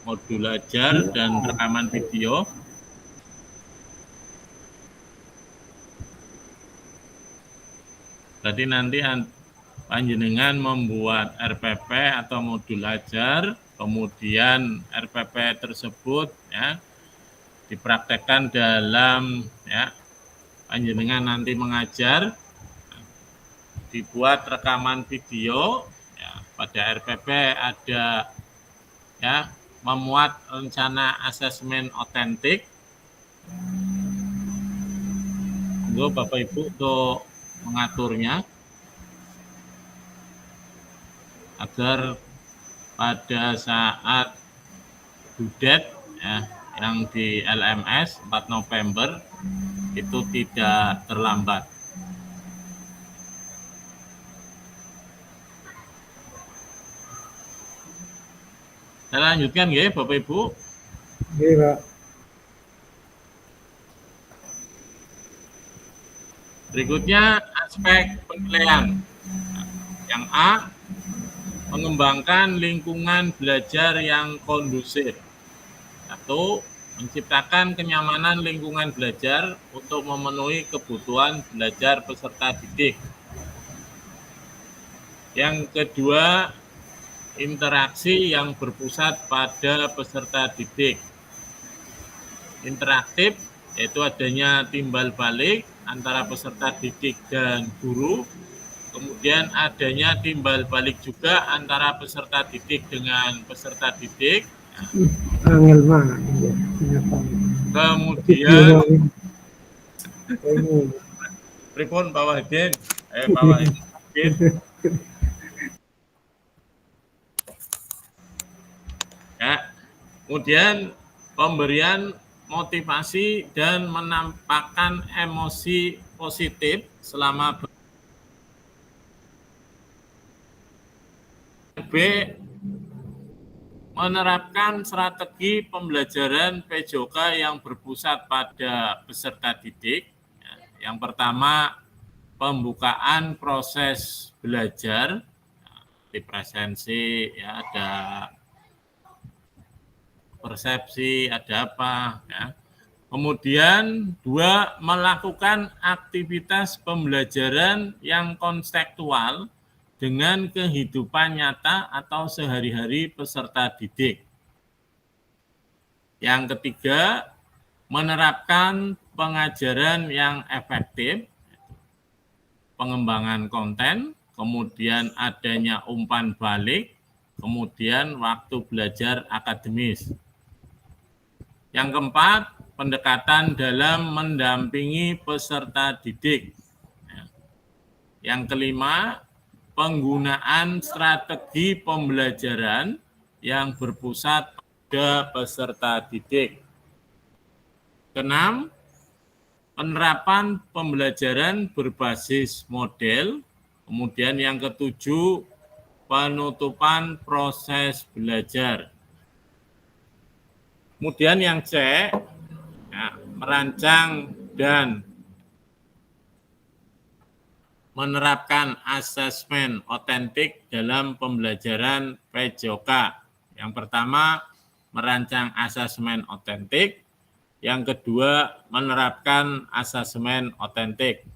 modul ajar, dan rekaman video. Berarti nanti panjenengan membuat RPP atau modul ajar, kemudian RPP tersebut ya dipraktekkan dalam ya panjenengan nanti mengajar, dibuat rekaman video ya, pada RPP ada ya memuat rencana asesmen otentik. Monggo Bapak Ibu untuk mengaturnya agar pada saat due date ya, yang di LMS 4 November itu tidak terlambat. Saya lanjutkan ya Bapak Ibu. Iya, Pak. Berikutnya aspek penilaian. Yang A, mengembangkan lingkungan belajar yang kondusif. 1. Menciptakan kenyamanan lingkungan belajar untuk memenuhi kebutuhan belajar peserta didik. Yang kedua, interaksi yang berpusat pada peserta didik. Interaktif, yaitu adanya timbal balik antara peserta didik dan guru. Kemudian adanya timbal balik juga antara peserta didik dengan peserta didik. Angel mah. Kemudian pripun Pak Wahidin? Pak Wahidin. Ya. Kemudian pemberian motivasi dan menampakkan emosi positif selama B. Menerapkan strategi pembelajaran PJOK yang berpusat pada peserta didik. Yang pertama, pembukaan proses belajar di presensi, ya, ada persepsi, ada apa, ya. Kemudian 2, melakukan aktivitas pembelajaran yang konstekstual dengan kehidupan nyata atau sehari-hari peserta didik. Yang ketiga, menerapkan pengajaran yang efektif, pengembangan konten, kemudian adanya umpan balik, kemudian waktu belajar akademis. Yang keempat, pendekatan dalam mendampingi peserta didik. Yang kelima, penggunaan strategi pembelajaran yang berpusat pada peserta didik. Keenam, penerapan pembelajaran berbasis model. Kemudian yang ketujuh, penutupan proses belajar. Kemudian yang C, ya, merancang dan menerapkan asesmen otentik dalam pembelajaran PJOK. Yang pertama, merancang asesmen otentik. Yang kedua, menerapkan asesmen otentik.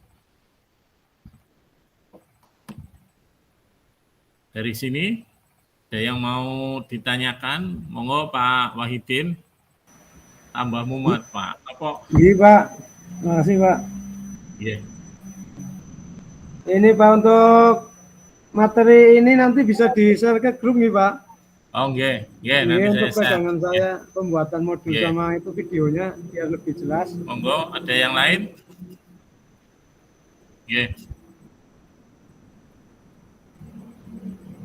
Dari sini, ada yang mau ditanyakan? Monggo Pak Wahidin. Tambah mumet Pak. Apa? Iya Pak, terima kasih Pak. Iya. Ini Pak, untuk materi ini nanti bisa di-share ke grup nih Pak. Oh nggih, Iya, nanti untuk saya pegangan share. saya pembuatan modul Iya. sama itu videonya biar lebih jelas. Monggo, ada yang lain? Iya.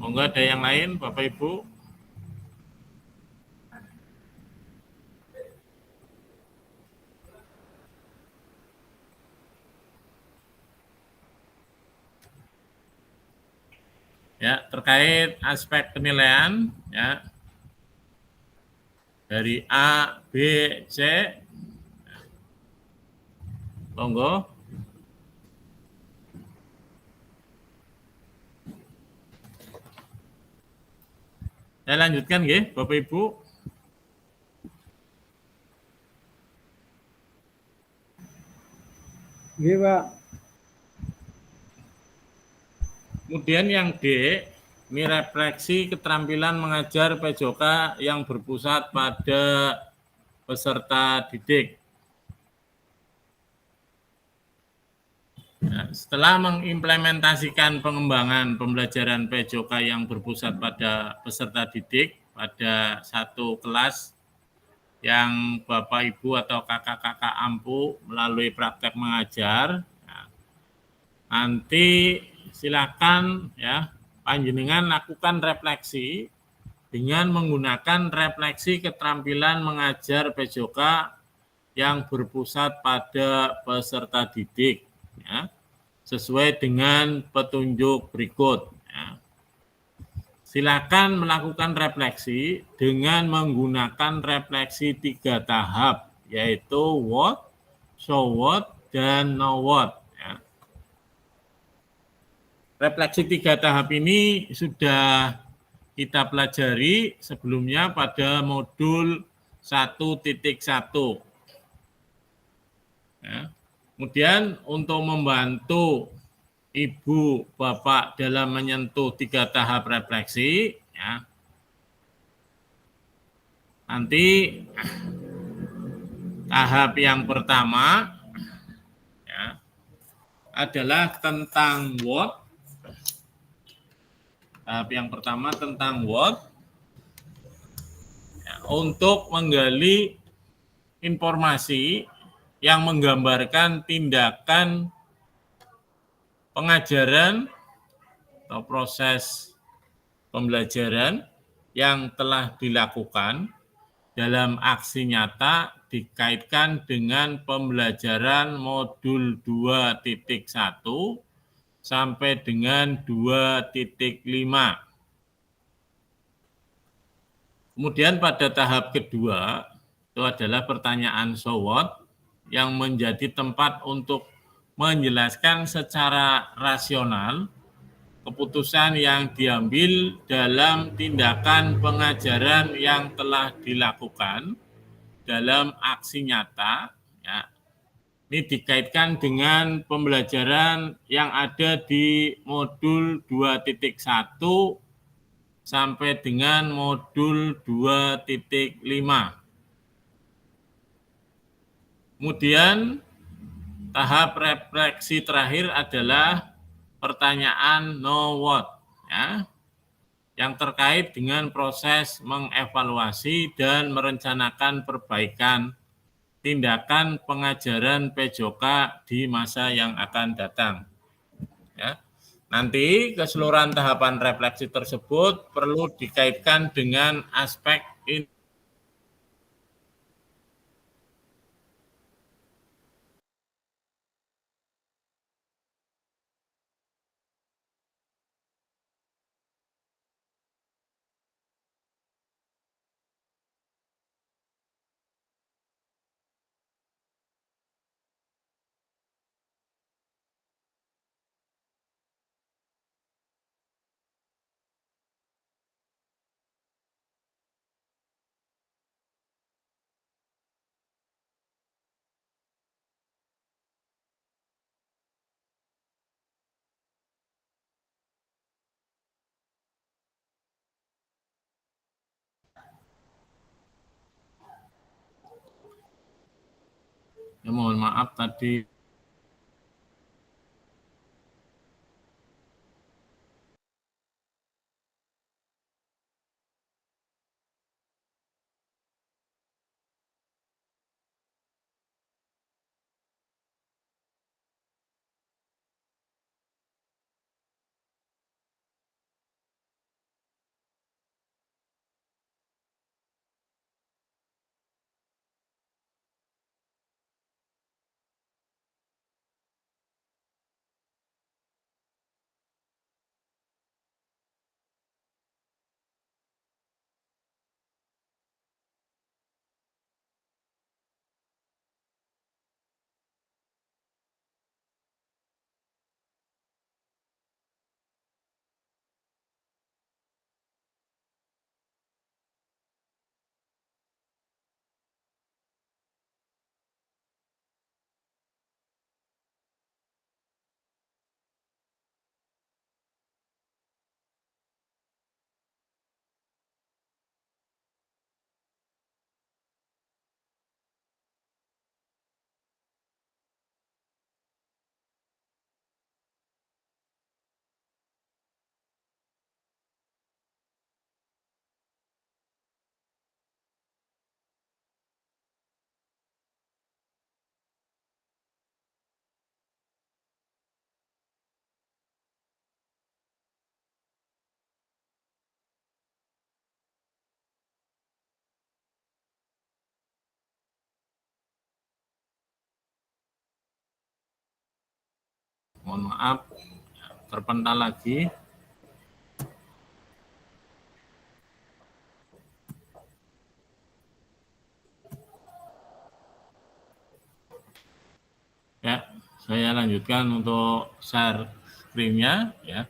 Monggo, ada yang lain Bapak Ibu? Ya, terkait aspek penilaian, ya, dari A, B, C, monggo. Saya lanjutkan nggih, Bapak Ibu. Iya Pak. Kemudian yang D, ini refleksi keterampilan mengajar PJOK yang berpusat pada peserta didik. Nah, setelah mengimplementasikan pengembangan pembelajaran PJOK yang berpusat pada peserta didik pada satu kelas yang Bapak Ibu atau kakak-kakak ampuh melalui praktek mengajar, nah, nanti silakan ya panjenengan lakukan refleksi dengan menggunakan refleksi keterampilan mengajar PJOK yang berpusat pada peserta didik, ya, sesuai dengan petunjuk berikut. Ya. Silakan melakukan refleksi dengan menggunakan refleksi 3 tahap, yaitu what, so what, dan know what. Ya. Refleksi 3 tahap ini sudah kita pelajari sebelumnya pada modul 1.1. Ya. Kemudian untuk membantu Ibu, Bapak dalam menyentuh 3 tahap refleksi, ya, nanti tahap yang pertama, ya, adalah tentang what. Tahap yang pertama tentang what, ya, untuk menggali informasi yang menggambarkan tindakan pengajaran atau proses pembelajaran yang telah dilakukan dalam aksi nyata dikaitkan dengan pembelajaran modul 2.1 sampai dengan 2.5. Kemudian pada tahap kedua itu adalah pertanyaan so what yang menjadi tempat untuk menjelaskan secara rasional keputusan yang diambil dalam tindakan pengajaran yang telah dilakukan dalam aksi nyata. Ya. Ini dikaitkan dengan pembelajaran yang ada di modul 2.1 sampai dengan modul 2.5. Kemudian tahap refleksi terakhir adalah pertanyaan know what, ya, yang terkait dengan proses mengevaluasi dan merencanakan perbaikan tindakan pengajaran PJOK di masa yang akan datang. Ya. Nanti keseluruhan tahapan refleksi tersebut perlu dikaitkan dengan aspek ya, mohon maaf tadi mohon maaf, terpental lagi. Ya, saya lanjutkan untuk share screen-nya ya.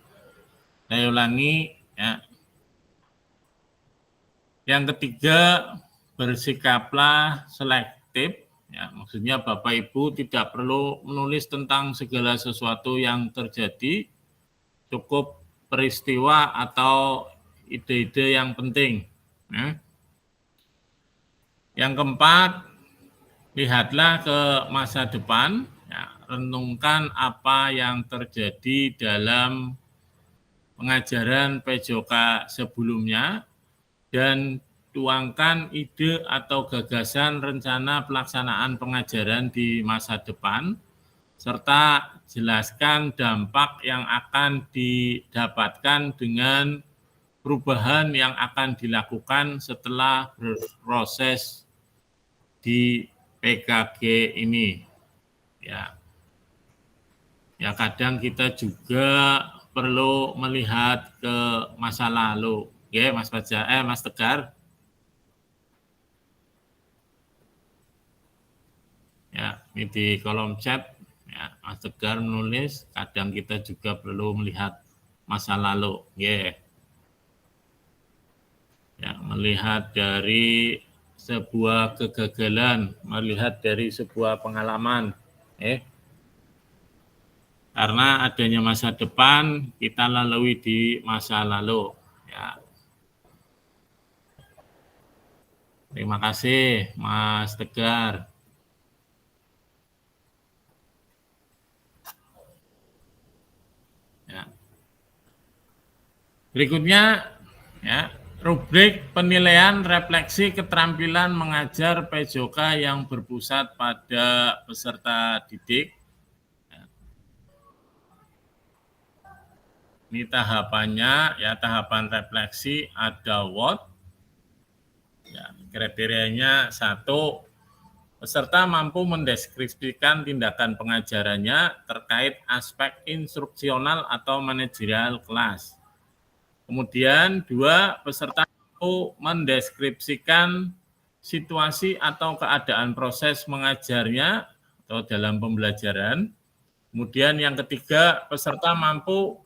Saya ulangi ya. Yang ketiga, bersikaplah selektif. Ya, maksudnya Bapak Ibu tidak perlu menulis tentang segala sesuatu yang terjadi, cukup peristiwa atau ide-ide yang penting. Ya. Yang keempat, lihatlah ke masa depan, ya, renungkan apa yang terjadi dalam pengajaran PJOK sebelumnya, dan tuangkan ide atau gagasan rencana pelaksanaan pengajaran di masa depan, serta jelaskan dampak yang akan didapatkan dengan perubahan yang akan dilakukan setelah berproses di PKG ini. Ya, kadang kita juga perlu melihat ke masa lalu. Oke, Mas Tegar. Ya, ini di kolom chat, ya, Mas Tegar menulis, kadang kita juga perlu melihat masa lalu. Ya, melihat dari sebuah kegagalan, melihat dari sebuah pengalaman. Karena adanya masa depan, kita lalui di masa lalu. Ya. Terima kasih, Mas Tegar. Ya. Berikutnya, ya, rubrik penilaian refleksi keterampilan mengajar PJOK yang berpusat pada peserta didik. Ya. Ini tahapannya, ya, tahapan refleksi ada what. Ya, kriterianya 1, peserta mampu mendeskripsikan tindakan pengajarannya terkait aspek instruksional atau manajerial kelas. Kemudian 2, peserta mampu mendeskripsikan situasi atau keadaan proses mengajarnya atau dalam pembelajaran. Kemudian yang ketiga, peserta mampu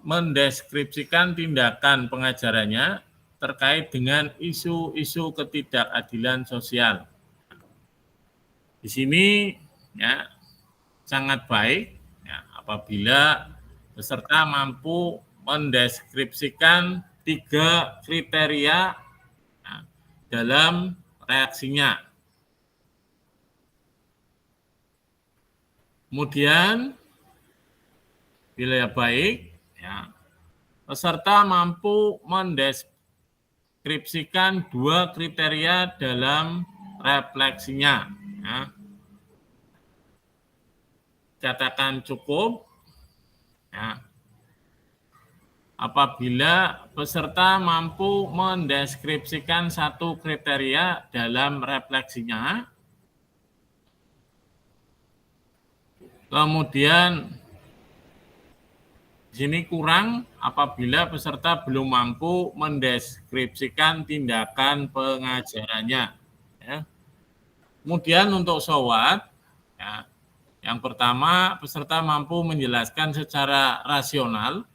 mendeskripsikan tindakan pengajarannya terkait dengan isu-isu ketidakadilan sosial. Di sini, ya, sangat baik ya, apabila peserta mampu mendeskripsikan 3 kriteria ya, dalam reaksinya. Kemudian, bila baik, ya, peserta mampu mendeskripsikan 2 kriteria dalam refleksinya. Ya. Katakan cukup. Ya. Apabila peserta mampu mendeskripsikan 1 kriteria dalam refleksinya, kemudian di sini kurang apabila peserta belum mampu mendeskripsikan tindakan pengajarannya. Ya. Kemudian untuk SOWAT, ya, yang pertama peserta mampu menjelaskan secara rasional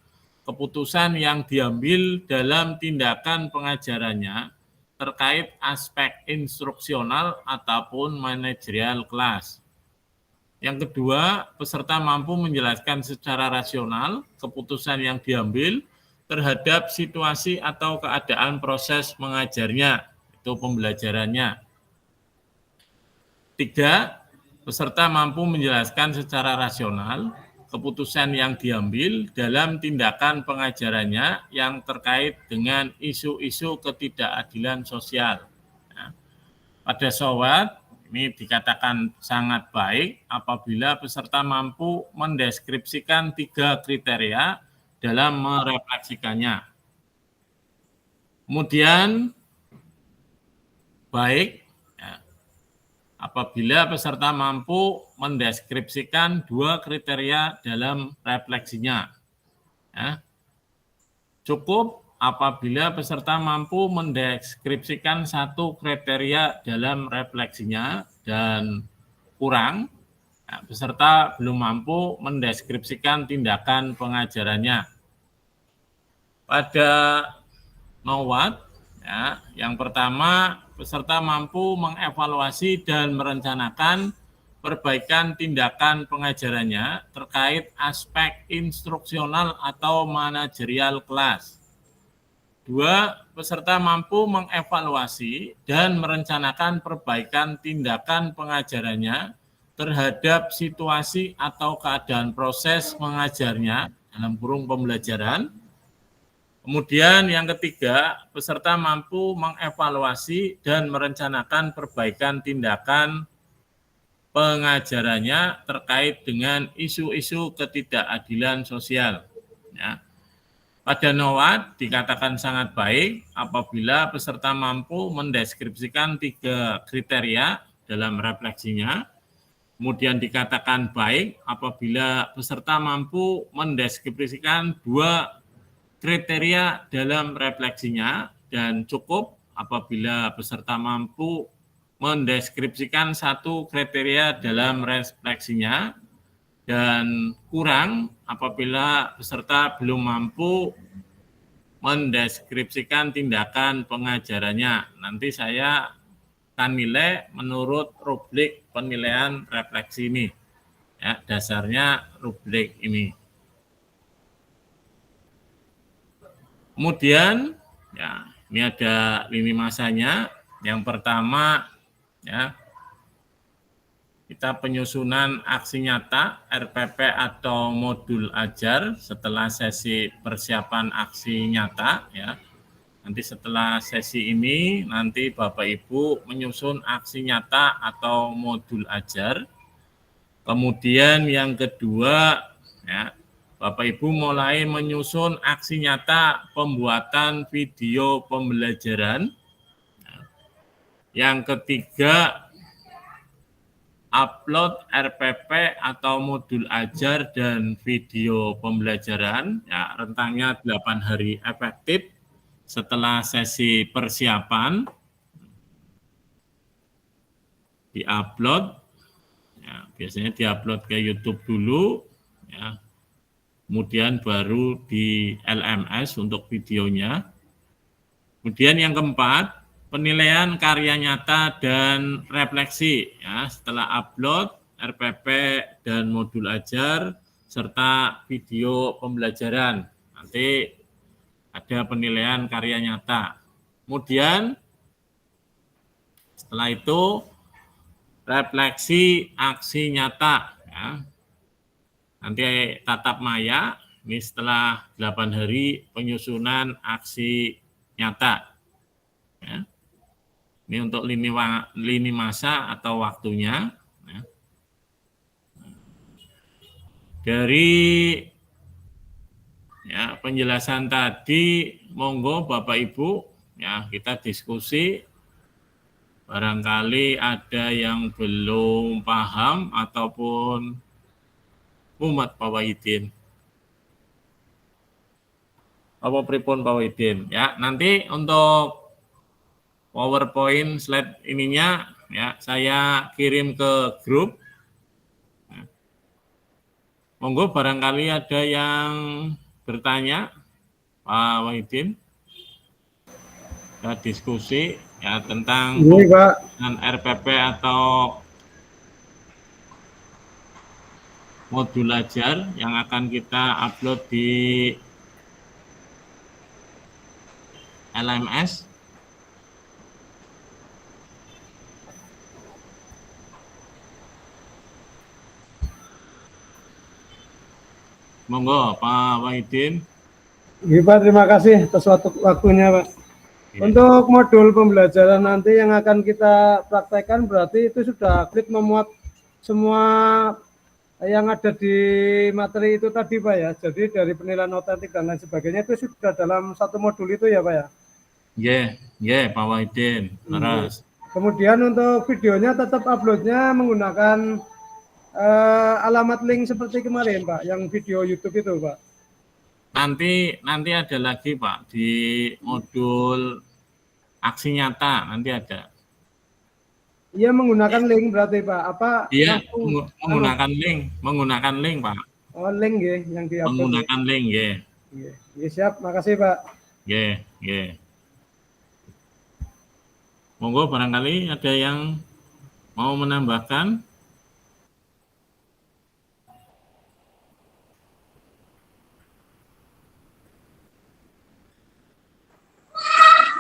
keputusan yang diambil dalam tindakan pengajarannya terkait aspek instruksional ataupun manajerial kelas. Yang kedua, peserta mampu menjelaskan secara rasional keputusan yang diambil terhadap situasi atau keadaan proses mengajarnya, itu pembelajarannya. 3, peserta mampu menjelaskan secara rasional keputusan yang diambil dalam tindakan pengajarannya yang terkait dengan isu-isu ketidakadilan sosial. Nah, pada SOWAT, ini dikatakan sangat baik apabila peserta mampu mendeskripsikan 3 kriteria dalam merefleksikannya. Kemudian, baik, ya, apabila peserta mampu mendeskripsikan 2 kriteria dalam refleksinya. Ya. Cukup apabila peserta mampu mendeskripsikan 1 kriteria dalam refleksinya, dan kurang peserta belum mampu mendeskripsikan tindakan pengajarannya. Pada NOWAT, ya, yang pertama, peserta mampu mengevaluasi dan merencanakan perbaikan tindakan pengajarannya terkait aspek instruksional atau manajerial kelas. 2, peserta mampu mengevaluasi dan merencanakan perbaikan tindakan pengajarannya terhadap situasi atau keadaan proses mengajarnya dalam kurung pembelajaran. Kemudian yang ketiga, peserta mampu mengevaluasi dan merencanakan perbaikan tindakan pengajarannya terkait dengan isu-isu ketidakadilan sosial. Ya. Pada NOWAT dikatakan sangat baik apabila peserta mampu mendeskripsikan 3 kriteria dalam refleksinya. Kemudian dikatakan baik apabila peserta mampu mendeskripsikan 2 kriteria dalam refleksinya, dan cukup apabila peserta mampu mendeskripsikan 1 kriteria dalam refleksinya, dan kurang apabila peserta belum mampu mendeskripsikan tindakan pengajarannya. Nanti saya akan nilai menurut rubrik penilaian refleksi ini. Ya, dasarnya rubrik ini. Kemudian, ya, ini ada lini masanya. Yang pertama, ya, kita penyusunan aksi nyata RPP atau modul ajar setelah sesi persiapan aksi nyata, ya. Nanti setelah sesi ini nanti Bapak Ibu menyusun aksi nyata atau modul ajar. Kemudian yang kedua, ya, Bapak Ibu mulai menyusun aksi nyata pembuatan video pembelajaran. Yang ketiga, upload RPP atau modul ajar dan video pembelajaran, ya, rentangnya 8 hari efektif setelah sesi persiapan, diupload, ya, biasanya diupload ke YouTube dulu, ya, kemudian baru di LMS untuk videonya. Kemudian yang keempat, penilaian karya nyata dan refleksi, ya, setelah upload RPP dan modul ajar serta video pembelajaran. Nanti ada penilaian karya nyata. Kemudian setelah itu refleksi aksi nyata, ya. Nanti tatap maya, ini setelah 8 hari penyusunan aksi nyata. Ya. Ini untuk lini masa atau waktunya. Ya. Dari, ya, penjelasan tadi, monggo Bapak Ibu, ya, kita diskusi. Barangkali ada yang belum paham ataupun mumet Pak Wahidin. Apa pripun Pak Wahidin? Ya, nanti untuk PowerPoint slide ininya, ya, saya kirim ke grup. Ya. Monggo barangkali ada yang bertanya, Pak Wahidin. Kita diskusi, ya, tentang Ini, Pak. RPP atau modul ajar yang akan kita upload di LMS. Monggo Pak Wahidin. Iya, Pak, terima kasih atas waktunya, Pak. Untuk modul pembelajaran nanti yang akan kita praktekkan berarti itu sudah klik memuat semua yang ada di materi itu tadi, Pak, ya. Jadi dari penilaian otentik dan lain sebagainya itu sudah dalam satu modul itu ya, Pak, ya. Pak Wahidin. Terus. Kemudian untuk videonya tetap uploadnya menggunakan alamat link seperti kemarin Pak, yang video YouTube itu Pak. Nanti ada lagi Pak di modul aksi nyata nanti ada. Iya menggunakan link berarti Pak. Apa Iya, langsung menggunakan link Pak. oh link ya yang diupload. Menggunakan link ya. Iya, siap, makasih Pak. Ya. Monggo barangkali ada yang mau menambahkan.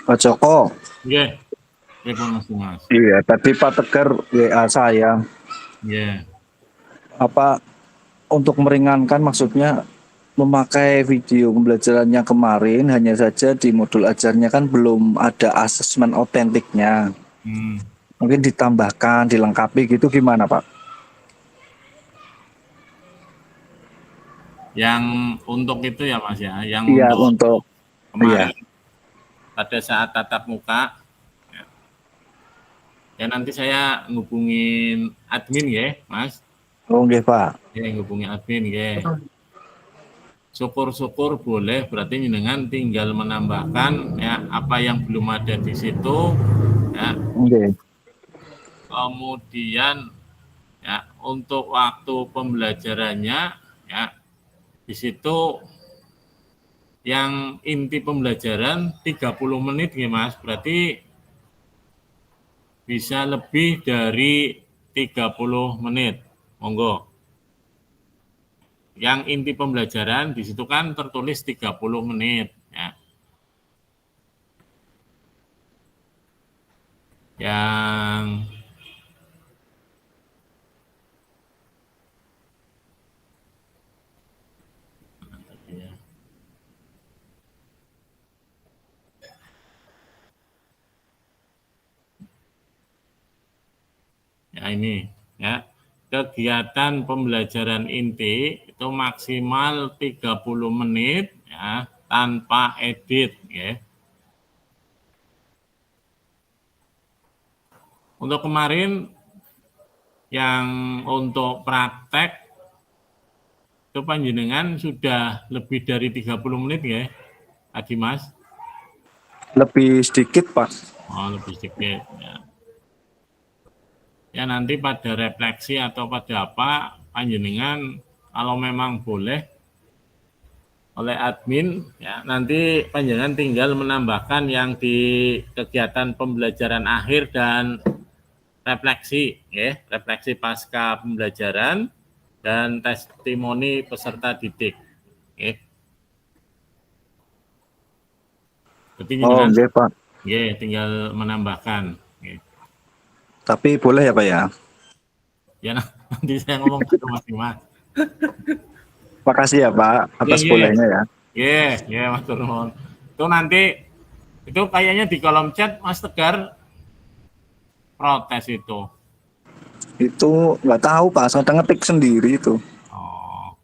Pak Joko. Ya, Mas. Iya, tadi Pak Tegar WA saya. Ya. Apa untuk meringankan maksudnya memakai video pembelajarannya kemarin, hanya saja di modul ajarnya kan belum ada asesmen otentiknya. Mungkin ditambahkan, dilengkapi gitu gimana Pak? Yang untuk itu ya Mas ya, yang Iya, untuk kemarin iya. pada saat tatap muka ya nanti saya ngubungin admin ya Mas. Oh nggih Pak. Ya ngubungin admin ya. Syukur-syukur boleh, berarti jenengan tinggal menambahkan ya apa yang belum ada di situ ya. Nggih. Kemudian ya untuk waktu pembelajarannya ya di situ yang inti pembelajaran 30 menit ya Mas, berarti bisa lebih dari 30 menit. Monggo. Yang inti pembelajaran di situ kan tertulis 30 menit ya. Yang ya ini ya, kegiatan pembelajaran inti itu maksimal 30 menit ya tanpa edit ya. Untuk kemarin yang untuk praktek itu panjenengan sudah lebih dari 30 menit ya Adi Mas? Lebih sedikit Pak. Oh lebih sedikit ya. Ya nanti pada refleksi atau pada apa panjenengan kalau memang boleh oleh admin ya nanti panjenengan tinggal menambahkan yang di kegiatan pembelajaran akhir dan refleksi ya, refleksi pasca pembelajaran dan testimoni peserta didik ya. Jadi Oh nggih Pak. ya tinggal menambahkan ya. Tapi boleh ya Pak ya? Ya nanti saya ngomong ke Mas. Makasih ya Pak atas bolehnya ya. Ya Mas Turun. Itu nanti itu kayaknya di kolom chat Mas Tegar protes itu. Itu nggak tahu Pak, saya ngetik sendiri itu. Oh.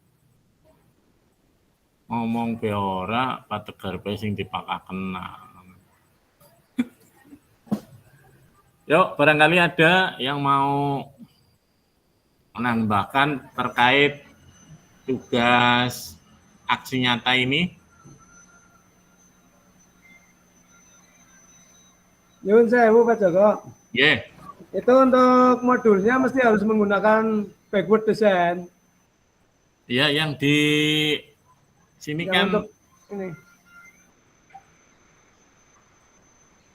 Ngomong ke ora Pak Tegar pe sing dipakaken. Yuk, barangkali ada yang mau menambahkan terkait tugas aksi nyata ini. Nyuwun sewu Pak Joko. Yeah. Itu untuk modulnya mesti harus menggunakan backward design. Iya, yang di sini yang kan untuk ini.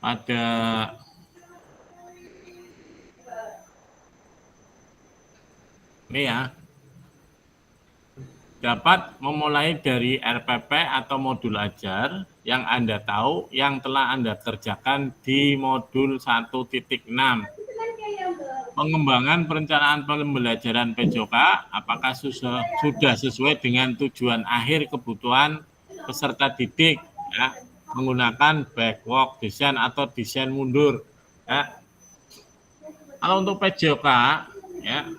Ada ini ya, dapat memulai dari RPP atau modul ajar yang Anda tahu yang telah Anda kerjakan di modul 1.6. Pengembangan perencanaan pembelajaran PJOK apakah sudah sesuai dengan tujuan akhir kebutuhan peserta didik ya, menggunakan backward design atau desain mundur ya. Kalau untuk PJOK ya,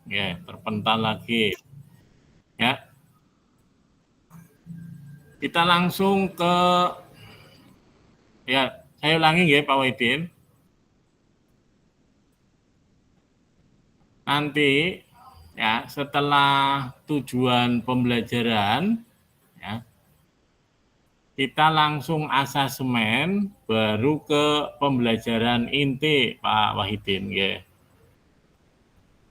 Ya, terpental lagi. Ya. Kita langsung ke ya, saya ulangi ya Pak Wahidin. Nanti ya setelah tujuan pembelajaran ya, kita langsung asesmen baru ke pembelajaran inti Pak Wahidin ya.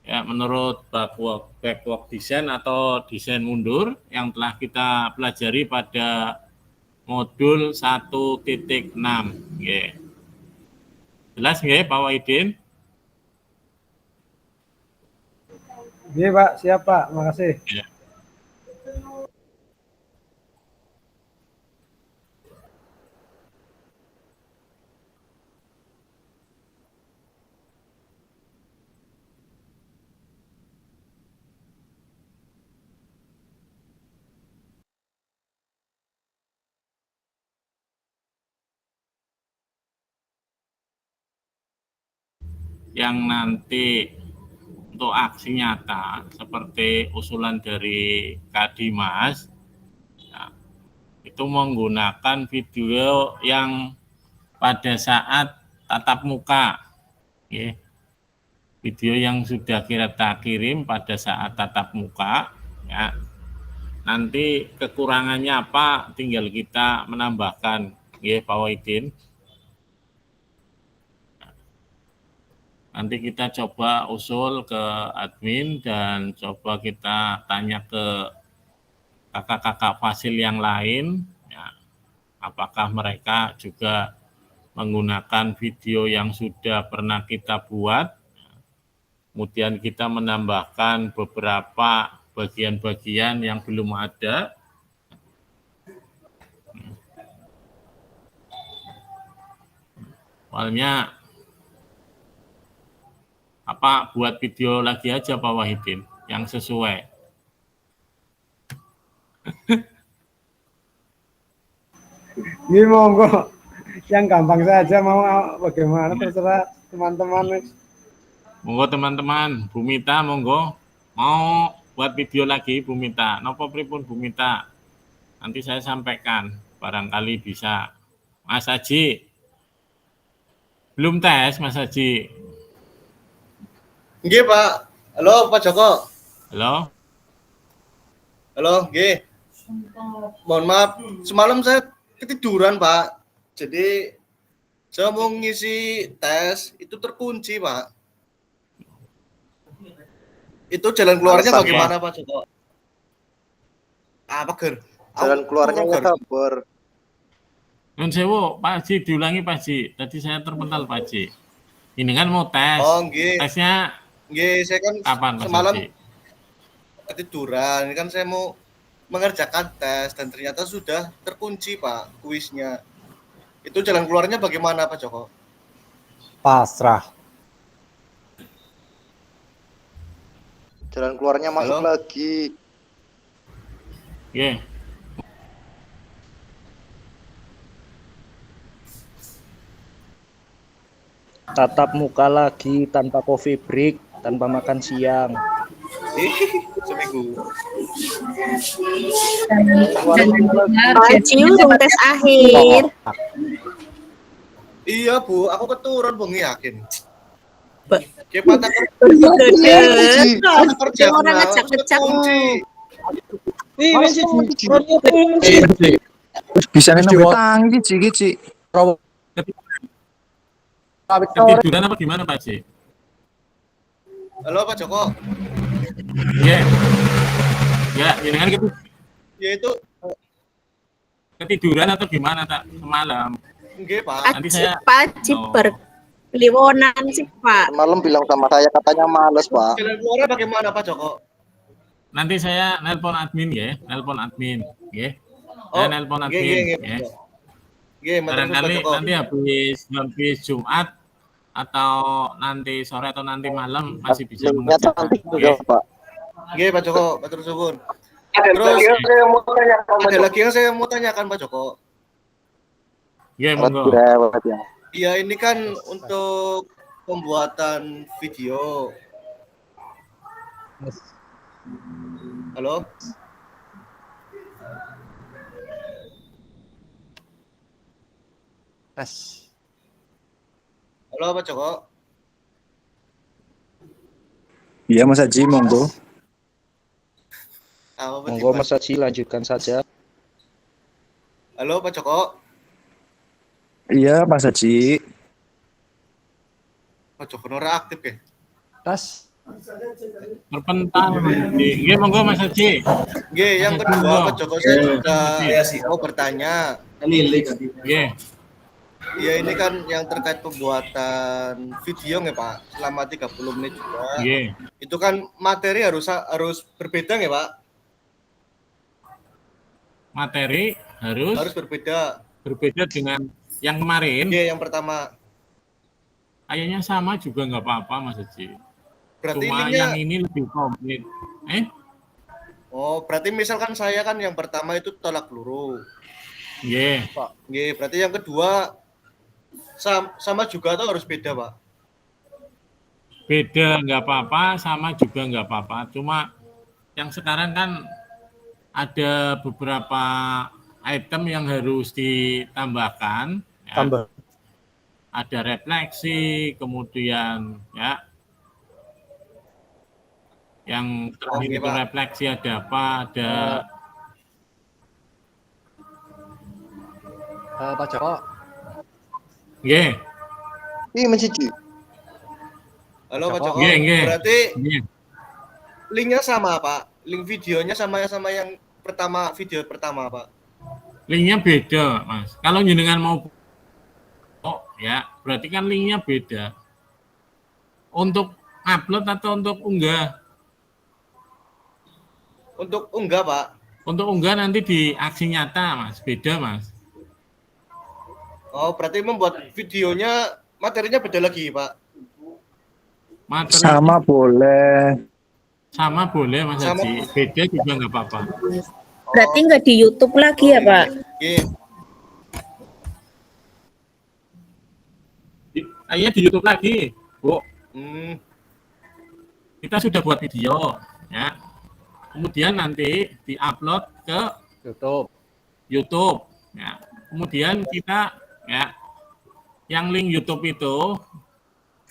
Ya, menurut backward design atau desain mundur yang telah kita pelajari pada modul 1.6 ya. Jelas nggih Pak Wahidin? Iya Pak, siap Pak, makasih. Ya. Yang nanti untuk aksi nyata seperti usulan dari Kadimas ya, itu menggunakan video yang pada saat tatap muka ya. Video yang sudah kita kirim pada saat tatap muka ya. Nanti kekurangannya apa tinggal kita menambahkan ya Pak Wahidin. Nanti kita coba usul ke admin dan coba kita tanya ke kakak-kakak fasil yang lain, ya, apakah mereka juga menggunakan video yang sudah pernah kita buat, kemudian kita menambahkan beberapa bagian-bagian yang belum ada. Awalnya apa buat video lagi aja Pak Wahidin yang sesuai. Ini monggo yang gampang saja, mau bagaimana terserah teman-teman. Monggo teman-teman, Bu Mita monggo mau buat video lagi Bu Mita. Nopo pripun Bu Mita? Nanti saya sampaikan, barangkali bisa. Mas Haji. Belum tes Mas Haji. Nggih, Pak. Halo, Pak Joko. Halo. Halo, nggih. Mohon maaf, semalam saya ketiduran, Pak. Jadi saya mau ngisi tes, itu terkunci, Pak. Itu jalan keluarnya bagaimana, Pak Joko? Apa ger? Jalan keluarnya kabur. Nun sewu, Pak Haji diulangi Pak Haji. Tadi saya terpental Pak Haji. Ini kan mau tes. Oh, nggih. Tesnya nggih, saya kan kapan Mas semalam Haji? ketiduran. Ini kan saya mau mengerjakan tes dan ternyata sudah terkunci, Pak, kuisnya. Itu jalan keluarnya bagaimana, Pak Joko? Pasrah. Jalan keluarnya masuk Halo? lagi. Yeah. Tatap muka lagi tanpa coffee break, tanpa makan siang. Seminggu. Urung tes akhir. Iya, Bu, aku keturun Bu yakin. Kayak patah kerja. Orang ngecek-ngecek. Bisa nih nambah tangi Ci. Ketiduran apa gimana Pak Haji? Halo Pak Joko. Iya. Ya, ini kan Ya itu ketiduran atau gimana tak semalam? nggih, Pak. Nanti saya Pajib berkliwonan sih, Pak. Malam bilang sama saya katanya males, Pak. Jalan keluarnya bagaimana Pak Joko? nanti saya nelpon admin ya, nelpon admin, ya. Oh, Saya nelpon admin, nggih, ya. Nggih, Barangkali nanti habis Jumat atau nanti sore atau nanti malam masih bisa mengerjakan. Juga, Pak. Nggih, Pak Joko, matur suwun. Terus ada lagi yang saya mau tanyakan Pak Joko. Iya, monggo. Iya, ini kan untuk pembuatan video. Halo? Tes. Halo Pak Joko? Iya Mas Haji, monggo. Monggo Mas Haji lanjutkan saja. Halo Pak Joko? Iya Mas Haji. Pak Joko ora aktif ya? Tes. Terpental. Nggih, monggo Mas Haji. Nggih, yang kedua Pak Joko saya juga mau bertanya. Nggih. Ya ini kan yang terkait pembuatan video nggak Pak, selama 30 menit juga. Nggih. Itu kan materi harus berbeda nggak Pak? Materi harus berbeda dengan yang kemarin. Iya, yang pertama. Kayaknya sama juga nggak apa-apa Mas Haji. Berarti Cuma linknya- yang ini lebih komplit. Oh, berarti misalkan saya kan yang pertama itu tolak peluru. Nggih. Pak. Nggih, berarti yang kedua sama juga atau harus beda, Pak? Beda nggak apa-apa, sama juga nggak apa-apa. Cuma yang sekarang kan ada beberapa item yang harus ditambahkan. Ya. Tambah. Ada refleksi, kemudian ya, yang terakhir Oke, itu Pak. refleksi ada apa? Ada Pak Joko. nggih. Ini mencicipi. Halo Pak Joko. Nggih, nggih. Berarti Nggih. linknya sama, Pak? Link videonya sama yang pertama, video pertama, Pak? Linknya beda, Mas. Kalau jenengan mau ya, berarti kan linknya beda. Untuk upload atau untuk unggah? Untuk unggah, Pak. Untuk unggah nanti di aksi nyata, Mas. Beda, Mas. Oh, berarti membuat videonya materinya beda lagi, Pak? Materi Sama boleh. sama boleh, Mas Sama. Haji. Beda juga nggak apa-apa. Berarti nggak di YouTube lagi ya, Pak? Oke. Iya di YouTube lagi, Bu. Hmm. Kita sudah buat video, ya. Kemudian nanti diupload ke YouTube, ya. Kemudian kita, ya, yang link YouTube itu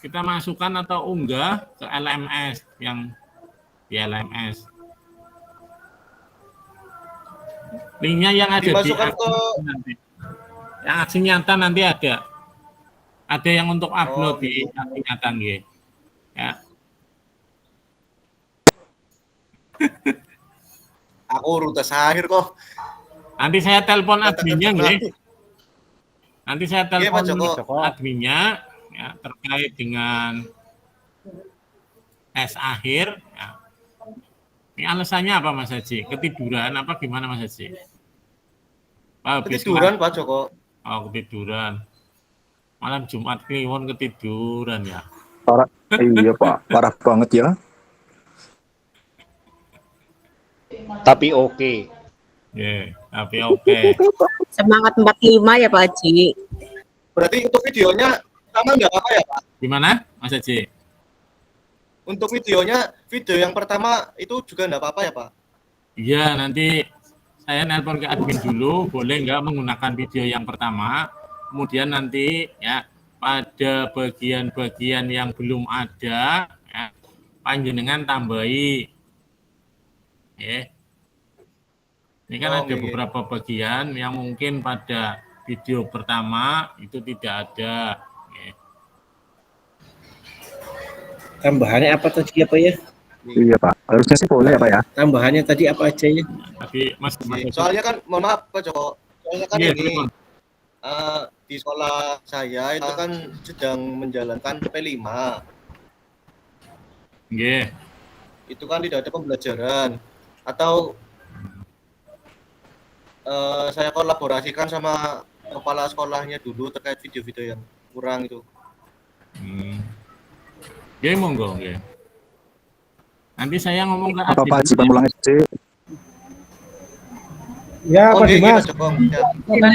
kita masukkan atau unggah ke LMS yang di LMS. Linknya yang ada Dimasukkan di aksi nanti. Yang aksi nyata nanti ada. Ada yang untuk upload di aksi nyata, nggih. Ya. Aku rutes akhir kok. Nanti saya telepon adminnya, nggih. Nanti saya Iya, Pak telepon Joko. adminnya ya, terkait dengan tes akhir. Ya. Ini alasannya apa, Mas Haji? Ketiduran apa gimana, Mas Haji? Habis Ketiduran, Pak Joko. Oh, ketiduran. Malam Jumat kliwon ketiduran ya. Parah. Iya Pak, parah banget ya. Tapi oke. Ya, tapi oke. Semangat 45 ya Pak Haji. Berarti untuk videonya sama nggak apa ya, Pak? Gimana, Mas Haji? Untuk videonya, video yang pertama itu juga nggak apa-apa ya, Pak? Iya, nanti saya nelpon ke admin dulu, boleh nggak menggunakan video yang pertama. Kemudian nanti ya pada bagian-bagian yang belum ada, ya, panjenengan tambahi. Ya. Ini kan ada beberapa bagian yang mungkin pada video pertama itu tidak ada. Ya. Tambahannya apa tadi apa ya? Iya Pak, harusnya sih boleh ya Pak ya. Tambahannya tadi apa aja ya? Tapi Mas, Soalnya kan, mohon maaf Pak Joko, soalnya kan Iya, ini telepon. di sekolah saya itu kan sedang menjalankan P5. Nggih. Itu kan tidak ada pembelajaran. Atau saya kolaborasikan sama kepala sekolahnya dulu terkait video-video yang kurang itu. Nggih, monggo, nggih. Nanti saya ngomong ke Apa Pak Haji pengulang aja? Ya, Pak nggih, Dimas. Pak Joko. Ya.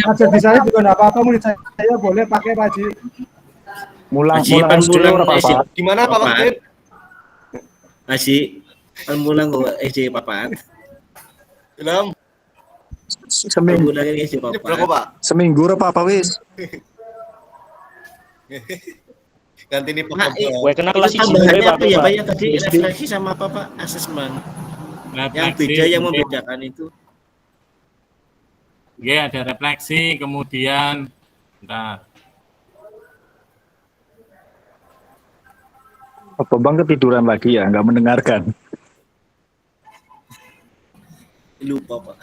Ajar di saya juga nggak apa-apa, murid saya boleh pakai Pak Haji. Mulang Haji, mulang aja pengulang ora apa-apa. Gimana Pak Mahfud? Haji, Almulang ko SD papat. Belum. Seminggu, Almulang SD Ini berapa, papat. Pak? seminggu apa wis? Ganti nih Pak. Nah, Gue kena kelas itu tambahannya apa ya Pak ya tadi refleksi sama apa Pak asesmen? Yang beda yang membedakan itu. Ya, ada refleksi, kemudian bentar. Apa Bang ketiduran lagi ya, nggak mendengarkan? Lupa Pak.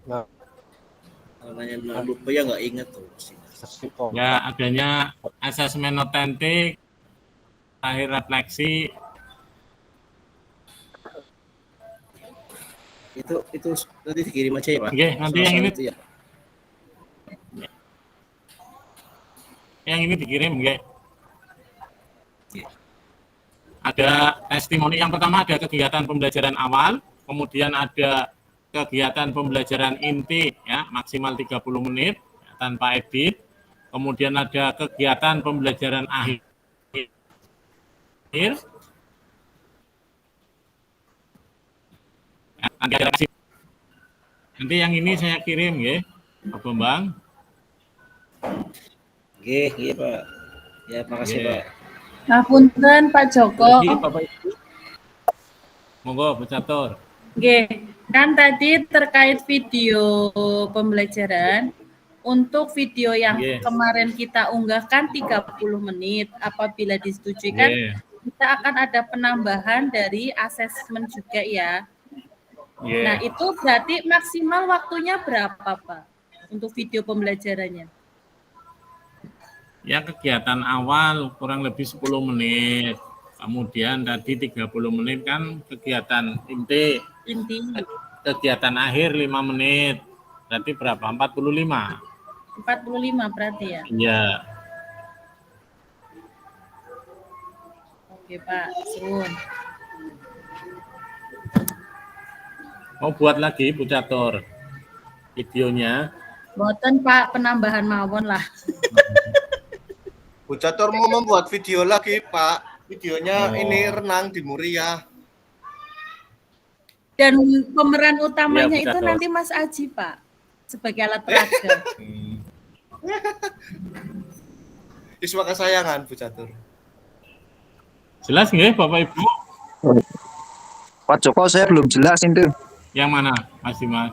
Nah. Kalau nanya lupa ya nggak ingat tuh. Ya, adanya asesmen otentik, akhir refleksi. Itu nanti dikirim aja ya Pak. Oke, nanti yang ini Itu ya. yang ini dikirim, oke. Ada testimoni yang pertama, ada kegiatan pembelajaran awal, kemudian ada kegiatan pembelajaran inti ya, maksimal 30 menit ya, tanpa edit. Kemudian ada kegiatan pembelajaran akhir. Ya, nanti yang ini saya kirim ya, Pak Bambang. Oke, iya Pak. Ya, makasih Oke. Pak. Ngapunten Pak Joko. Lagi Bapak Ibu. Monggo, Bu Catur. Oke, kan tadi terkait video pembelajaran. Untuk video yang Yes. kemarin kita unggahkan 30 menit, apabila disetujui kan Yeah. kita akan ada penambahan dari asesmen juga ya. Yeah. Nah, itu berarti maksimal waktunya berapa, Pak? Untuk video pembelajarannya? Ya, kegiatan awal kurang lebih 10 menit. Kemudian tadi 30 menit kan kegiatan inti. Kegiatan akhir 5 menit. Berarti berapa? 45. 45 berarti ya? Iya. Oke, Pak. Sun. Mau buat lagi Bu Catur videonya. Boten, Pak, penambahan mawon lah. Bu Catur mau membuat video lagi, Pak. Videonya Oh. ini renang di Muria. Dan pemeran utamanya Iya, Bu itu Catur. nanti Mas Aji, Pak. Sebagai alat peraga. Siswa kesayangan Bu Catur. Jelas nggak Bapak Ibu? Pak Joko saya belum jelas itu. Yang mana, Mas Dimas?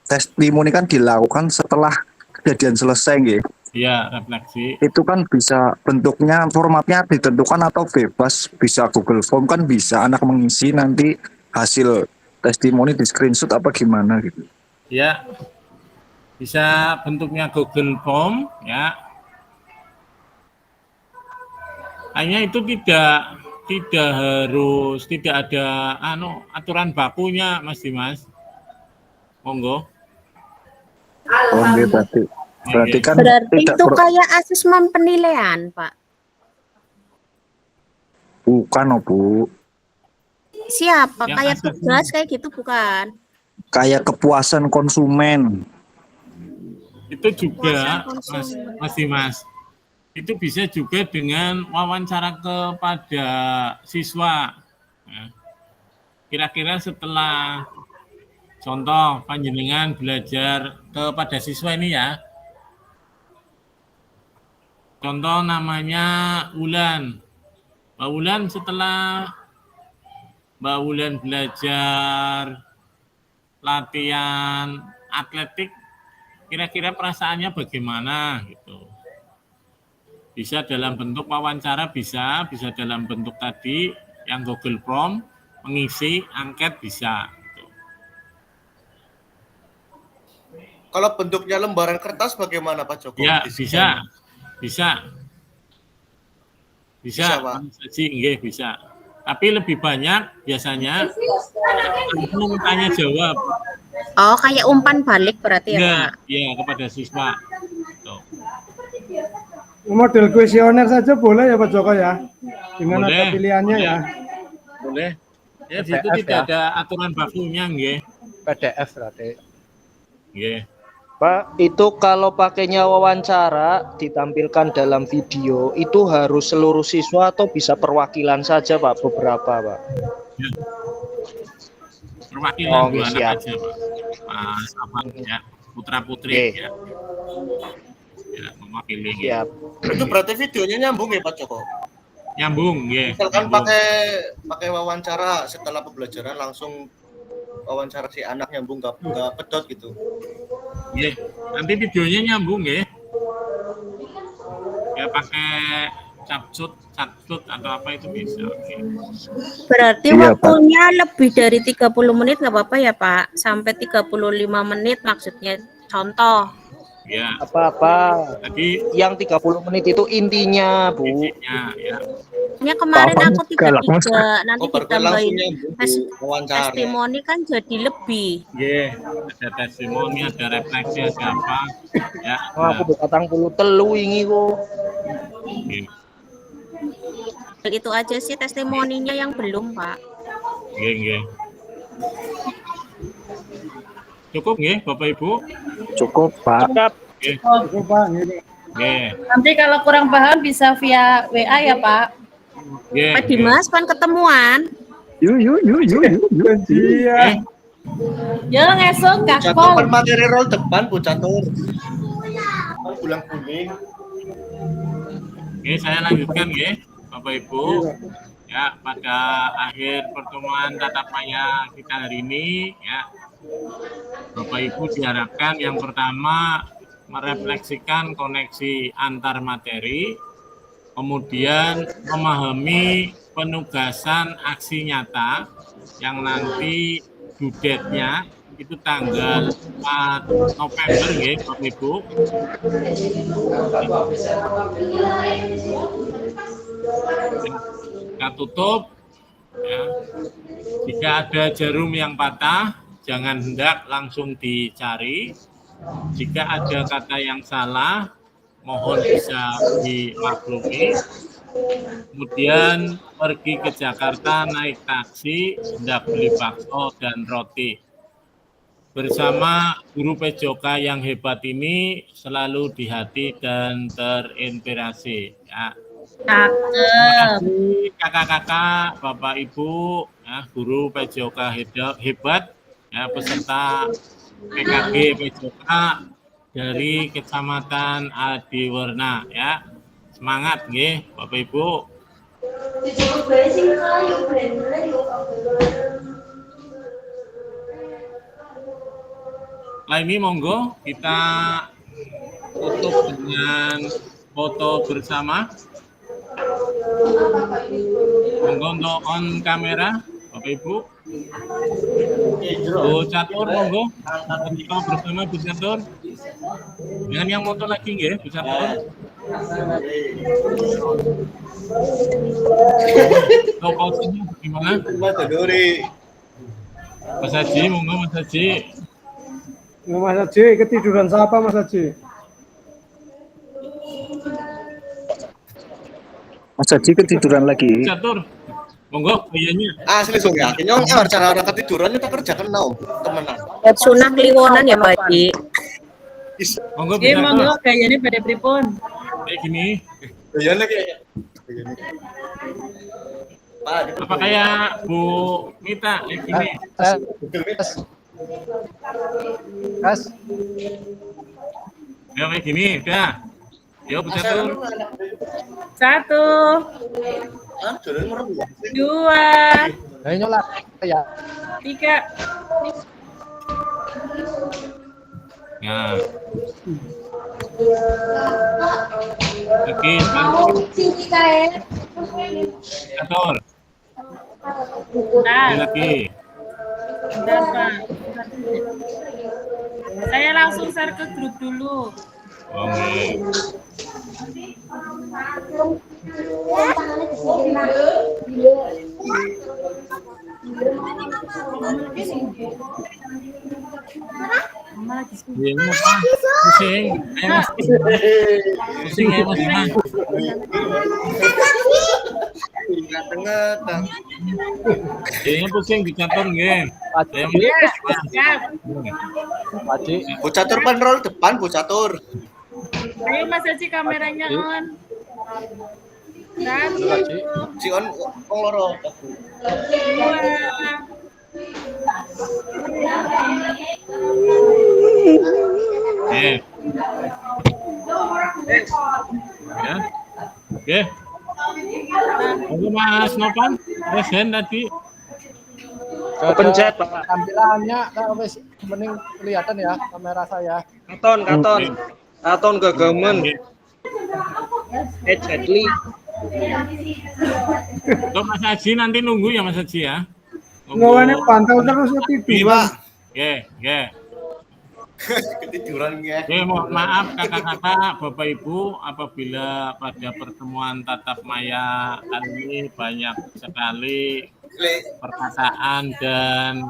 Testimoni kan dilakukan setelah kejadian selesai nggih. Iya, refleksi. Itu kan bisa bentuknya, formatnya ditentukan atau bebas, bisa Google Form kan bisa anak mengisi nanti hasil testimoni di screenshot apa gimana gitu. Ya, bisa bentuknya Google Form, ya. Hanya itu tidak harus, tidak ada aturan bakunya, Mas Dimas. Monggo. Oh, nggih, berarti kan Berarti tidak itu kayak asesmen penilaian, Pak. bukan oh, Bu. Siapa? Yang Kayak asesmen. tugas kayak gitu bukan? Kayak kepuasan konsumen. Itu juga, Kepuasan konsumen. Mas Dimas. Itu bisa juga dengan wawancara kepada siswa. Ya. Kira-kira setelah contoh panjenengan belajar kepada siswa ini ya. Contoh namanya Ulan. Mbak Ulan setelah Mbak Ulan belajar latihan atletik, kira-kira perasaannya bagaimana gitu. Bisa dalam bentuk wawancara, bisa dalam bentuk tadi yang Google Form, mengisi angket bisa. Gitu. Kalau bentuknya lembaran kertas bagaimana Pak Joko? Ya, Desainnya? bisa. Bisa, Pak. Nggih, bisa. Tapi lebih banyak biasanya tanya jawab. Oh, kayak umpan balik berarti ya, Enggak, Pak? ya kepada siswa. Tuh. Model kuesioner saja boleh ya Pak Joko ya? Dengan Boleh, ada pilihannya boleh. ya. Boleh. Ya, di situ PDF tidak ya? ada aturan bakunya, nggih. PDF berarti. Nggih. Pak, itu kalau pakainya wawancara ditampilkan dalam video itu harus seluruh siswa atau bisa perwakilan saja Pak, beberapa Pak? Ya. Perwakilan Oh, dua siap. anak aja Pak. Mas apa ya, putra putri ya. Ya, mewakili. Siap. Itu berarti videonya nyambung ya Pak Joko? Nyambung ya. Misalkan pakai wawancara setelah pembelajaran langsung wawancara si anak nyambung nggak pedot gitu. Iya, nanti videonya nyambung ya. Ya pakai capcut atau apa itu bisa. Oke. Berarti Iya, waktunya lebih dari 30 menit nggak apa-apa ya Pak? Sampai 35 menit maksudnya. Contoh. Ya. Apa-apa. Tadi yang 30 menit itu intinya, Bu. intinya ya. Ya kemarin Papan aku galak, 33, nanti ditambahin wawancara. testimoni kan jadi lebih. Iya, ada testimoni, ada refleksi, ada apa. Ya. Oh, aku berkatang puluh telu ini kok. Iya. Itu aja sih testimoninya yang belum, Pak. Iya. Cukup nggih, Bapak Ibu? Cukup, Pak. Nggih. Cukup Pak. Ini. Nggih. Nanti kalau kurang paham bisa via WA ya Pak. Nggih. Pak Dimas, kan ketemuan. Yuk. Iya. Ya ngesuk Catur gaspol. materi roll depan Bu Catur. Bulan kuning. Oke, saya lanjutkan ya, Bapak Ibu. Ya, pada akhir pertemuan tatap maya kita hari ini, ya, Bapak Ibu diharapkan yang pertama merefleksikan koneksi antar materi, kemudian memahami penugasan aksi nyata yang nanti due date-nya itu tanggal 4 November ya, Bapak Ibu. Kita tutup ya. Jika ada jarum yang patah, jangan hendak langsung dicari. Jika ada kata yang salah, mohon bisa dimaklumi. Kemudian pergi ke Jakarta naik taksi, hendak beli bakso dan roti. Bersama guru PJOK yang hebat ini selalu di hati dan terinspirasi. Ya. Terima kasih kakak-kakak, bapak ibu, ya, guru PJOK hebat, ya, peserta PKG PJOK dari Kecamatan Adiwerna, ya. Semangat nggih, Bapak Ibu. Nah, ini monggo kita tutup dengan foto bersama. Monggo untuk on kamera, Bapak Ibu. Bu Catur, monggo. Foto bersama Bu Catur. Dengan yang foto lagi nggih, Bu Catur. Posisinya gimana? Mas Haji, monggo Mas Haji. Mas Haji, ketiduran siapa Mas Haji? Mas Haji ketiduran lagi. Catur, monggo kayaknya. Asli sung ya, nyong cara orang ketiduran kita kerjakan naon temenan. Sunak liwonan ya Pak Haji. Monggo Oke, monggo gayane pada pripun? Kayak gini. Gayane kayak. Apa kayak Bu Mita kayak gini? Kas. Ya kayak gini, udah. Yuk Bu Catur. 1, 2, Ayo nyolak ya. 3. Ya. Oke, Catur. Lagi. Bentar, Pak. Saya langsung share ke grup dulu. Oke. Ini apa? Pusing. Mas. Pusing ya Mas. Kadang-kadang. Kayaknya pusing dicatur nggih. Bu Catur panrol depan, Bu Catur. Ayo Mas Haji kameranya on. Satu, Si on loro. dua. Ya. Oke. Oke Mas Nopan, present tadi. Open chat, Pak. Tampilannya wis mending kelihatan ya kamera saya. Katon gagaman. Exactly. Untuk Mas Haji nanti nunggu ya Mas Haji ya. Ngawane pantau terus ketiduran. Oke. Ketiduran ya. Oke, mohon maaf kakak-kakak, Bapak Ibu, apabila pada pertemuan tatap maya kali ini banyak sekali perkataan dan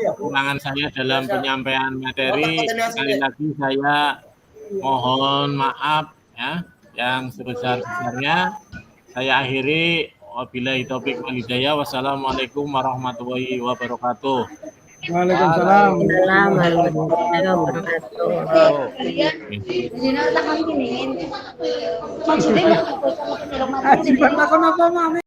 kekurangan saya dalam penyampaian materi. Sekali lagi saya mohon maaf ya, yang sebesar-besarnya. Saya akhiri, wabillahi taufik wal hidayah. Wassalamualaikum warahmatullahi wabarakatuh. Waalaikumsalam. Warahmatullahi wabarakatuh. Aji, apa